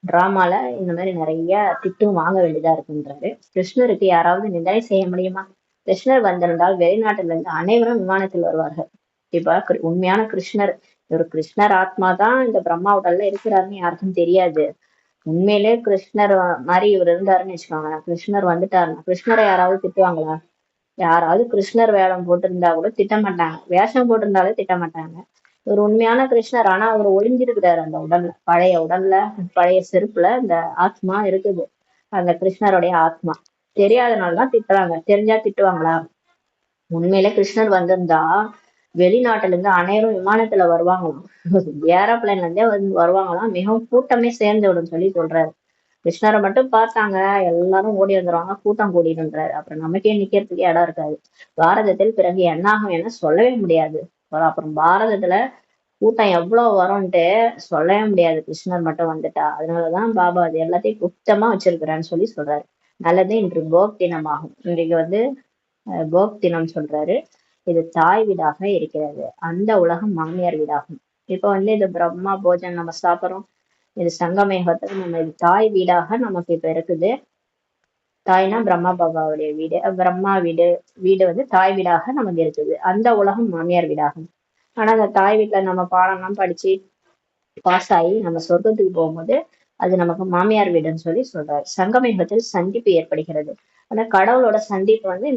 டிராமால இந்த மாதிரி நிறைய திட்டும் வாங்க வேண்டியதா இருக்குன்றாரு. கிருஷ்ணருக்கு யாராவது நிந்தனை செய்ய முடியுமா? கிருஷ்ணர் வந்திருந்தால் வெளிநாட்டுல இருந்து அனைவரும் விமானத்தில் வருவார்கள். இப்ப உண்மையான கிருஷ்ணர், ஒரு கிருஷ்ணர் ஆத்மா தான் இந்த பிரம்மா உடல்ல இருக்கிறாருன்னு யாருக்கும் தெரியாது. உண்மையிலே கிருஷ்ணர் மாதிரி இவர் இருந்தாருன்னு வச்சுக்கோங்க, கிருஷ்ணர் வந்துட்டாருன்னா கிருஷ்ணரை யாராவது திட்டுவாங்களா? யாராவது கிருஷ்ணர் வேடம் போட்டிருந்தா கூட திட்ட மாட்டாங்க, வேஷம் போட்டிருந்தாலே திட்ட மாட்டாங்க. ஒரு உண்மையான கிருஷ்ணர், ஆனா அவர் ஒளிஞ்சிருக்கிறாரு அந்த உடல்ல, பழைய உடல்ல, பழைய செருப்புல இந்த ஆத்மா இருக்குது. அந்த கிருஷ்ணருடைய ஆத்மா தெரியாதனாலதான் திட்டுறாங்க. தெரிஞ்சா திட்டுவாங்களா? உண்மையில கிருஷ்ணர் வந்திருந்தா வெளிநாட்டுல இருந்து அனைவரும் விமானத்துல வருவாங்களாம், ஏரோப்ளைன்ல இருந்தே வருவாங்களாம், மிகவும் கூட்டமே சேர்ந்து விடும் சொல்லி சொல்றாரு. கிருஷ்ணரை மட்டும் பார்த்தாங்க எல்லாரும் ஓடி வந்துருவாங்க, கூட்டம் கூடிடுன்றாரு. அப்புறம் நமக்கே நிக்கிறதுக்கு இடம் இருக்காது. பாரதத்தில் பிறகு என்ன ஆகும் என சொல்லவே முடியாது. அப்புறம் பாரதத்துல கூட்டம் எவ்வளவு வரும்ன்ட்டு சொல்லவே முடியாது, கிருஷ்ணர் மட்டும் வந்துட்டா. அதனாலதான் பாபா அது எல்லாத்தையும் குப்தமா வச்சிருக்கிறேன்னு சொல்லி சொல்றாரு. நல்லது, இன்று போக் தினம் ஆகும். இன்றைக்கு வந்து போக் தினம் சொல்றாரு. இது தாய் வீடாக இருக்கிறது, அந்த உலகம் மாமியார் வீடாகும். இப்ப வந்து இது பிரம்மா போஜன் நம்ம சாப்பிடுறோம், இது சங்கமேகத்துல நம்ம இது தாய் வீடாக நமக்கு இப்ப இருக்குது. தாய்னா பிரம்மா பாபாவுடைய வீடு, பிரம்மா வீடு, வீடு வந்து தாய் வீடாக நமக்கு இருக்குது. அந்த உலகம் மாமியார் வீடாகும். ஆனா அந்த தாய் வீட்டுல நம்ம பாடம்லாம் படிச்சு பாஸ் ஆகி நம்ம சொர்க்கத்துக்கு போகும்போது அது நமக்கு மாமியார் வீடுன்னு சொல்லி சொல்றாரு. சங்கமேகத்தில் சந்திப்பு ஏற்படுகிறது. ஆனா கடவுளோட சந்திப்பு வந்து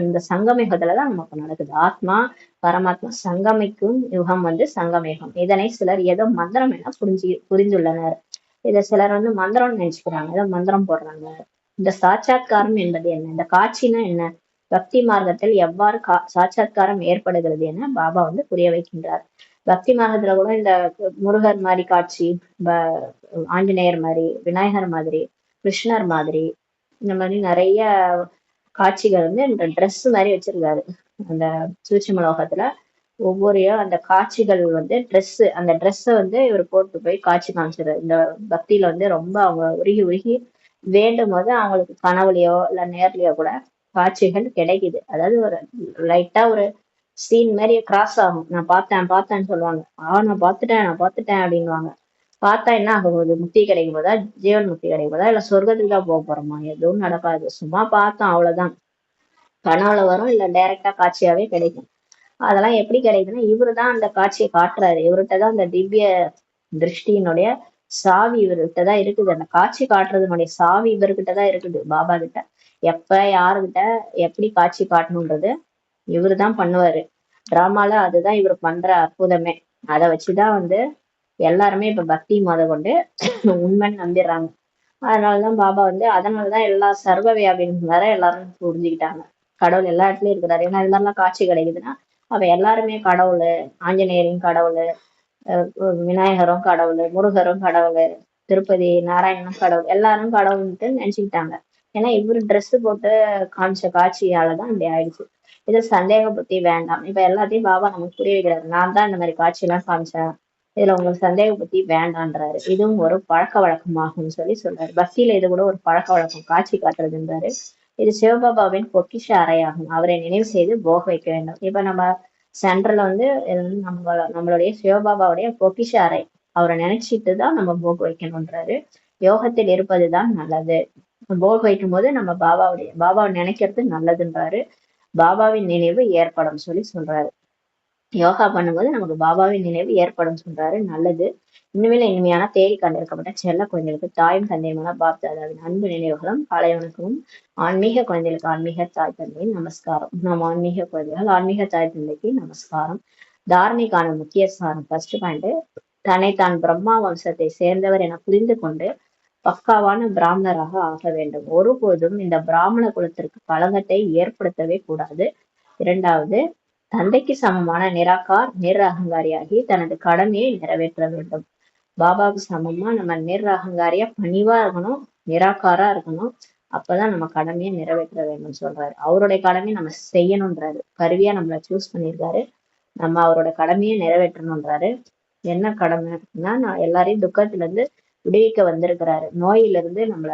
இந்த சங்கமேகத்துலதான் நமக்கு நடக்குது. ஆத்மா பரமாத்மா சங்கமிக்கும் யுகம் வந்து சங்கமேகம். இதனை சிலர் ஏதோ மந்திரம் என புரிந்துள்ளனர். இத சிலர் வந்து மந்திரம்னு நினைச்சுக்கிறாங்க, ஏதோ மந்திரம் போடுறாங்க. இந்த சாட்சாத்காரம் என்பது என்ன, இந்த காட்சினா என்ன, பக்தி மார்க்கத்தில் எவ்வாறு சாட்சாத்காரம் ஏற்படுகிறது என பாபா வந்து புரிய வைக்கின்றார். பக்தி மார்க்கத்துல கூட இந்த முருகர் மாதிரி காட்சி, ஆஞ்சநேயர் மாதிரி, விநாயகர் மாதிரி, கிருஷ்ணர் மாதிரி, இந்த மாதிரி நிறைய காட்சிகள் வந்து இந்த ட்ரெஸ் மாதிரி வச்சிருக்காரு. அந்த சூட்சுமலோகத்துல ஒவ்வொரு அந்த காட்சிகள் வந்து அந்த ட்ரெஸ்ஸை வந்து இவர் போட்டு போய் காட்சி காமிச்சிடுறாரு. இந்த பக்தியில வந்து ரொம்ப அவங்க உருகி உருகி வேண்டும் போது அவங்களுக்கு கனவுலையோ இல்ல நேர்லயோ கூட காட்சிகள் கிடைக்குது. அதாவது ஒரு லைட்டா ஒரு சீன் மாதிரி கிராஸ் ஆகும். நான் பார்த்தேன்னு சொல்லுவாங்க. நான் பார்த்துட்டேன் அப்படின்வாங்க. பார்த்தா என்ன ஆக போகுது, முக்தி கிடைக்கும் போதா, ஜீவன் முக்தி கிடைக்கும் போதா, இல்ல சொர்க்கத்துக்கு தான் போக போறோமா? எதுவும் நடக்காது, சும்மா பார்த்தோம் அவ்வளவுதான். கனவுல வரும், இல்ல டைரக்டா காட்சியாவே கிடைக்கும். அதெல்லாம் எப்படி கிடைக்குதுன்னா இவருதான் அந்த காட்சியை காட்டுறாரு. இவர்கிட்டதான் அந்த திவ்ய திருஷ்டியினுடைய சாவி இவர்கிட்டதான் இருக்குது. அந்த காட்சி காட்டுறதுனுடைய சாவி இவர்கிட்டதான் இருக்குது, பாபா கிட்ட. எப்ப யாருகிட்ட எப்படி காட்சி காட்டணுன்றது இவருதான் பண்ணுவாரு. டிராமால அதுதான் இவர் பண்ற அற்புதமே. அதை வச்சுதான் வந்து எல்லாருமே இப்ப பக்தி மத கொண்டு உண்மைன்னு நம்பிடுறாங்க. அதனாலதான் பாபா வந்து அதனாலதான் எல்லா சர்வ வியாபின்னு வேற எல்லாரும் புரிஞ்சுக்கிட்டாங்க. கடவுள் எல்லா இடத்துலயும் இருக்கிறாரு. ஏன்னா இதெல்லாம் காட்சி கிடைக்குதுன்னா அப்ப எல்லாருமே கடவுள், ஆஞ்சநேயரின் கடவுள், விநாயகரும் கடவுள், முருகரும் கடவுள், திருப்பதி நாராயணனும் கடவுள், எல்லாரும் கடவுள்ன்ட்டு நினைச்சுக்கிட்டாங்க. ஏன்னா இவரு ட்ரெஸ் போட்டு காமிச்ச காட்சியாலதான் இப்படி ஆயிடுச்சு. இது சந்தேக புத்தி வேண்டாம். இப்ப எல்லாத்தையும் பாபா நமக்கு புரிய வைக்கிறாரு. நான் தான் இந்த மாதிரி காட்சி எல்லாம் காமிச்சேன், இதுல உங்களுக்கு சந்தேக புத்தி வேண்டான்றாரு. இதுவும் ஒரு பழக்க வழக்கமாகும்னு சொல்லி சொல்றாரு. பக்தியில இது கூட ஒரு பழக்க வழக்கம், காட்சி காட்டுறதுன்றாரு. இது சிவபாபாவின் பொக்கிஷ அறையாகும். அவரை நினைவு செய்து போக வைக்க வேண்டும். இப்ப நம்ம சென்டர்ல வந்து நம்மளுடைய சிவபாபாவுடைய பொக்கிஷ அறை, அவரை நினைச்சிட்டு தான் நம்ம போக வைக்கணும்ன்றாரு. யோகத்தில் இருப்பதுதான் நல்லது. போக வைக்கும் போது நம்ம பாபாவை நினைக்கிறது நல்லதுன்றாரு. பாபாவின் நினைவு ஏற்படும் சொல்லி சொல்றாரு. யோகா பண்ணும்போது நமக்கு பாபாவின் நினைவு ஏற்படும் சொல்றாரு. நல்லது. இனிமேல் இனிமையான தேடி கண்டிருக்கப்பட்ட செல்ல குழந்தைகளுக்கு தாயும் தந்தையுமான பாப்தாதாவின் அன்பு நினைவுகளும் காலைவனுக்கும் ஆன்மீக குழந்தைகளுக்கு ஆன்மீக தாய் தந்தையின் நமஸ்காரம். நாம் ஆன்மீக குழந்தைகள் ஆன்மீக தாய் தந்தைக்கு நமஸ்காரம். தாரணைக்கான முக்கிய சாரம், ஃபர்ஸ்ட் பாயிண்ட், தன்னைத்தான் பிரம்மா வம்சத்தை சேர்ந்தவர் என புரிந்து கொண்டு பக்காவான பிராமணராக ஆக வேண்டும். ஒருபோதும் இந்த பிராமண குலத்திற்கு களங்கத்தை ஏற்படுத்தவே கூடாது. இரண்டாவது, தந்தைக்கு சமமான நிரகங்காரியாகி தனது கடமையை நிறைவேற்ற வேண்டும். பாபாவுக்கு சமமா நம்ம நிரகங்காரியா பணிவா இருக்கணும். நிராகாரா இருக்கணும். அப்பதான் நம்ம கடமையை நிறைவேற்ற வேண்டும் சொல்றாரு. அவருடைய கடமையை நம்ம செய்யணும்ன்றாரு. கருவியா நம்மளை சூஸ் பண்ணியிருக்காரு. நம்ம அவரோட கடமையை நிறைவேற்றணும்ன்றாரு. என்ன கடமை அப்படின்னா, நான் எல்லாரையும் துக்கத்துல இருந்து விடுவிக்க வந்திருக்கிறாரு. நோயில இருந்து நம்மள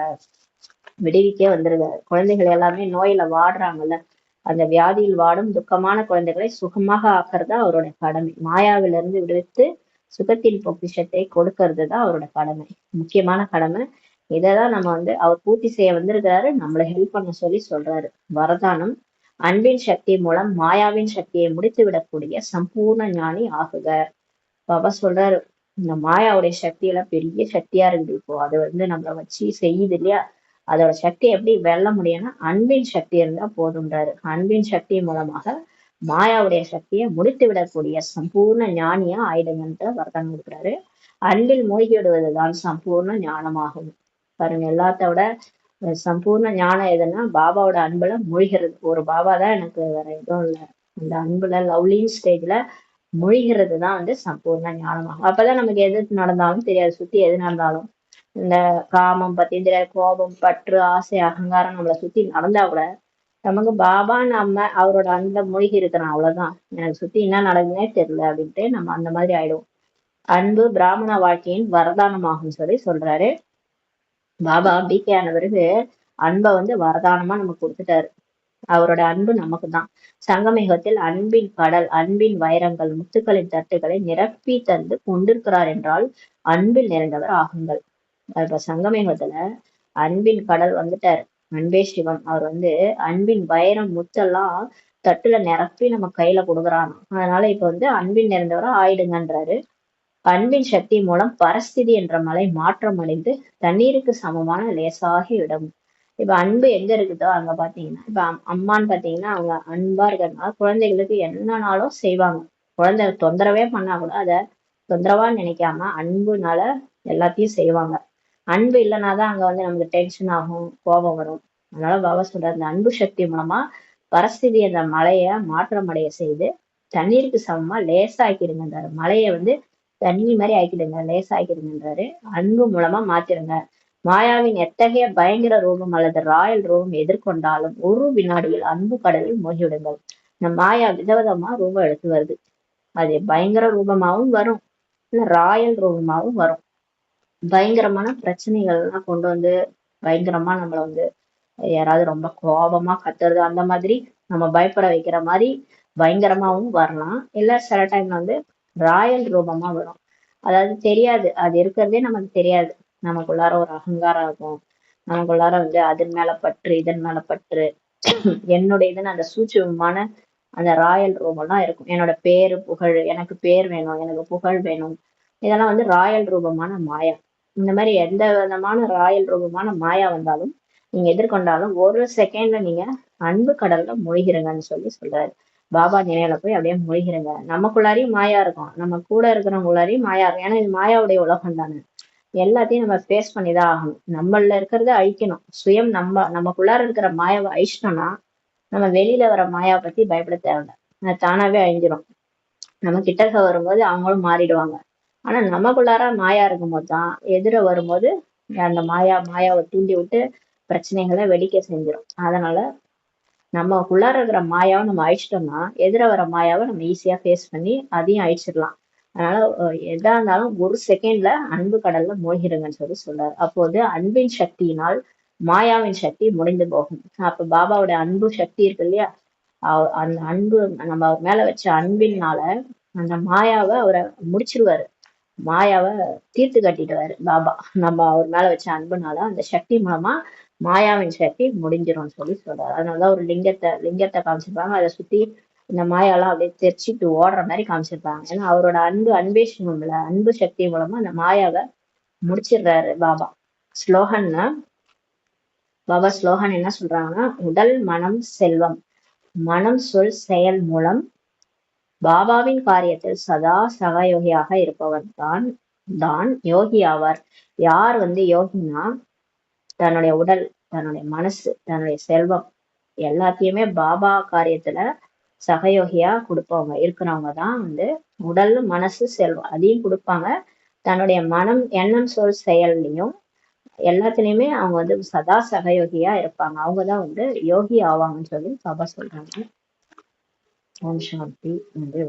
விடுவிக்க வந்திருக்காரு. குழந்தைகள் எல்லாமே நோயில வாடுறாங்கல்ல, அந்த வியாதியில் வாடும் துக்கமான குழந்தைகளை சுகமாக ஆக்குறது அவரோட கடமை. மாயாவிலிருந்து விடுவித்து சுகத்தின் பொக்கிஷத்தை கொடுக்கறது தான் அவரோட கடமை, முக்கியமான கடமை. இதைதான் நம்ம அவர் பூர்த்தி செய்ய வந்திருக்கிறாரு. நம்மளை ஹெல்ப் பண்ண சொல்லி சொல்றாரு. வரதானம்: அன்பின் சக்தி மூலம் மாயாவின் சக்தியை முடித்து விடக்கூடிய சம்பூர்ண ஞானி ஆகுக. பாபா சொல்றாரு, இந்த மாயாவுடைய சக்தியெல்லாம் பெரிய சக்தியா இருக்குது. இப்போ அது நம்மளை வச்சு செய்யுது இல்லையா, அதோட சக்தி எப்படி வெல்ல முடியும்னா அன்பின் சக்தி இருந்தா போதுன்றாரு. அன்பின் சக்தி மூலமாக மாயாவுடைய சக்தியை முடித்து விடக்கூடிய சம்பூர்ண ஞானியா ஆயிடுங்கன்ற வரதானம் கொடுக்குறாரு. அன்பில் மூழ்கி விடுவதுதான் சம்பூர்ண ஞானமாகும். பாருங்க, எல்லாத்த விட சம்பூர்ண ஞானம் எதுன்னா பாபாவோட அன்புல மூழ்கிறது. ஒரு பாபா தான் எனக்கு, வேற எதுவும் இல்லை. அந்த அன்புல லவ்லின் ஸ்டேஜ்ல மூழ்கிறது தான் சம்பூர்ண ஞானமாகும். அப்பதான் நமக்கு எது நடந்தாலும் தெரியாது, சுத்தி எது நடந்தாலும் இந்த காமம் பத்தி தெரியாது, கோபம், பற்று, ஆசை, அகங்காரம் நம்மளை சுத்தி நடந்தா கூட நமக்கு பாபா நம்ம அவரோட அன்பை மூழ்கி இருக்கிறோம், அவ்வளவுதான். எனக்கு சுத்தி என்ன நடக்குதுன்னே தெரியல அப்படின்ட்டு நம்ம அந்த மாதிரி ஆயிடுவோம். அன்பு பிராமண வாழ்க்கையின் வரதானமாகும் சொல்லி சொல்றாரு. பாபா பிகே ஆன பிறகு அன்பை வரதானமா நமக்கு கொடுத்துட்டாரு. அவரோட அன்பு நமக்கு தான். சங்கமேகத்தில் அன்பின் கடல், அன்பின் வைரங்கள், முத்துக்களின் தட்டுகளை நிரப்பி தந்து கொண்டிருக்கிறார் என்றால் அன்பில் நிறைந்தவர் ஆகுங்கள். இப்ப சங்கமேகத்துல அன்பின் கடல் வந்துட்டாரு. அன்பே சிவம். அவர் அன்பின் வைரம் முத்தெல்லாம் தட்டுல நிரப்பி நம்ம கையில கொடுக்குறாங்க. அதனால இப்ப அன்பின் நிறைந்தவரா ஆயிடுங்கன்றாரு. அன்பின் சக்தி மூலம் பரஸ்திதி என்ற மலை மாற்றம் அடைந்து தண்ணீருக்கு சமமான லேசாகி விடும். இப்ப அன்பு எங்க இருக்குதோ அங்க பாத்தீங்கன்னா, இப்ப அம்மான்னு பாத்தீங்கன்னா அவங்க அன்பா இருக்கிறதுனால குழந்தைகளுக்கு என்னன்னாலும் செய்வாங்க. குழந்தை தொந்தரவே பண்ணா கூட அதை தொந்தரவா நினைக்காம அன்புனால எல்லாத்தையும் செய்வாங்க. அன்பு இல்லைனாதான் அங்க நமக்கு டென்ஷன் ஆகும், கோபம் வரும். அதனால பாபா சொல்றாரு, இந்த அன்பு சக்தி மூலமா பரஸ்திதி அந்த மலைய மாற்றம் அடைய செய்து தண்ணீருக்கு சமமா லேசாக்கிடுங்கன்றாரு. மலையை தண்ணி மாதிரி ஆக்கிடுங்க, லேசாக்கிடுங்கன்றாரு. அன்பு மூலமா மாத்திருங்க. மாயாவின் எத்தகைய பயங்கர ரூபம் அல்லது ராயல் ரூபம் எதிர்கொண்டாலும் ஒரு வினாடியில் அன்பு கடலில் மூழ்கிவிடுங்கள். இந்த மாயா விதவிதமா ரூபம் எடுத்து வருது. அது பயங்கர ரூபமாவும் வரும், இல்ல ராயல் ரூபமாவும் வரும். பயங்கரமான பிரச்சனைகள் எல்லாம் கொண்டு பயங்கரமா நம்மள யாராவது ரொம்ப கோபமா கத்துறது, அந்த மாதிரி நம்ம பயப்பட வைக்கிற மாதிரி பயங்கரமாவும் வரலாம். இல்ல சில டைம்ல ராயல் ரூபமா வரும். அதாவது தெரியாது, அது இருக்கிறதே நமக்கு தெரியாது. நமக்குள்ளார ஒரு அகங்காரம் இருக்கும். நமக்குள்ளார அதன் மேல பற்று, இதன் மேல பற்று, என்னுடைய இதுன்னு அந்த சூட்சுமமான அந்த ராயல் ரூபம்லாம் இருக்கும். என்னோட பேரு புகழ், எனக்கு பேர் வேணும், எனக்கு புகழ் வேணும், இதெல்லாம் ராயல் ரூபமான மாயா. இந்த மாதிரி எந்த விதமான ராயல் ரூபமான மாயா வந்தாலும் நீங்க எதிர்கொண்டாலும் ஒரு செகண்ட்ல நீங்க அன்பு கடல்ல மூழ்கிருங்கன்னு சொல்லி சொல்றாரு. பாபா நினைவுல போய் அப்படியே மூழ்கிருங்க. நமக்குள்ளாரையும் மாயா இருக்கும், நம்ம கூட இருக்கிறவங்களுள்ளாரையும் மாயா இருக்கும். ஏன்னா இது மாயாவுடைய உலகம் தானே. எல்லாத்தையும் நம்ம ஃபேஸ் பண்ணிதான் ஆகணும். நம்மள இருக்கிறத அழிக்கணும். சுயம் நமக்குள்ளார இருக்கிற மாயாவை அழிச்சிட்டோம்னா நம்ம வெளியில வர மாயாவை பத்தி பயப்பட தேவையில்லை, அது தானாவே அழிஞ்சிரும். நம்ம கிட்டக்க வரும்போது அவங்களும் மாறிடுவாங்க. ஆனா நமக்குள்ளார மாயா இருக்கும்போது தான் எதிர வரும்போது அந்த மாயாவை தூண்டி விட்டு பிரச்சனைகளை வெடிக்க செஞ்சிடும். அதனால நமக்குள்ளார இருக்கிற மாயாவை நம்ம அழிச்சிட்டோம்னா எதிர வர மாயாவை நம்ம ஈஸியா ஃபேஸ் பண்ணி அதையும் அழிச்சிடலாம். அதனால எதா இருந்தாலும் ஒரு செகண்ட்ல அன்பு கடல்ல மூழ்கிடுங்கன்னு சொல்லி சொல்றாரு. அப்போது அன்பின் சக்தியினால் மாயாவின் சக்தி முடிந்து போகும். அப்ப பாபாவோட அன்பு சக்தி இருக்கு இல்லையா, அந்த அன்பு நம்ம அவர் மேல வச்ச அன்பினால அந்த மாயாவை அவரை முடிச்சிருவாரு. மாயாவை தீர்த்து கட்டிடுவாரு பாபா. நம்ம அவர் மேல வச்ச அன்புனால அந்த சக்தி மூலமா மாயாவின் சக்தி முடிஞ்சிரும்னு சொல்லி சொல்றாரு. அதனாலதான் ஒரு லிங்கத்தை காமிச்சிருப்பாங்க. அதை சுத்தி இந்த மாயாலாம் அப்படியே தெரிச்சிட்டு ஓடுற மாதிரி காமிச்சிருப்பாங்க. ஏன்னா அவரோட அன்பே சிவம்ல, அன்பு சக்தி மூலமா அந்த மாயாவை முடிச்சிடுறாரு பாபா. ஸ்லோகன்னா பாபா ஸ்லோகன் என்ன சொல்றாங்கன்னா, உடல் மனம் செல்வம், மனம் சொல் செயல் மூலம் பாபாவின் காரியத்தில் சதா சகயோகியாக இருப்பவர் தான் யோகி ஆவார். யார் யோகினா, தன்னுடைய உடல், தன்னுடைய மனசு, தன்னுடைய செல்வம் எல்லாத்தையுமே பாபா காரியத்துல சகயோகியா கொடுப்பவங்க இருக்கிறவங்க தான் உடல் மனசு செல்வம் அதையும் கொடுப்பாங்க. தன்னுடைய மனம் எண்ணம் சொல் செயல்லையும் எல்லாத்துலேயுமே அவங்க வந்து சதா சகயோகியா இருப்பாங்க. அவங்க தான் வந்து யோகி ஆவாங்கன்னு சொல்லி பாபா சொல்றாங்க. ஓம் சாந்தி. நன்றி.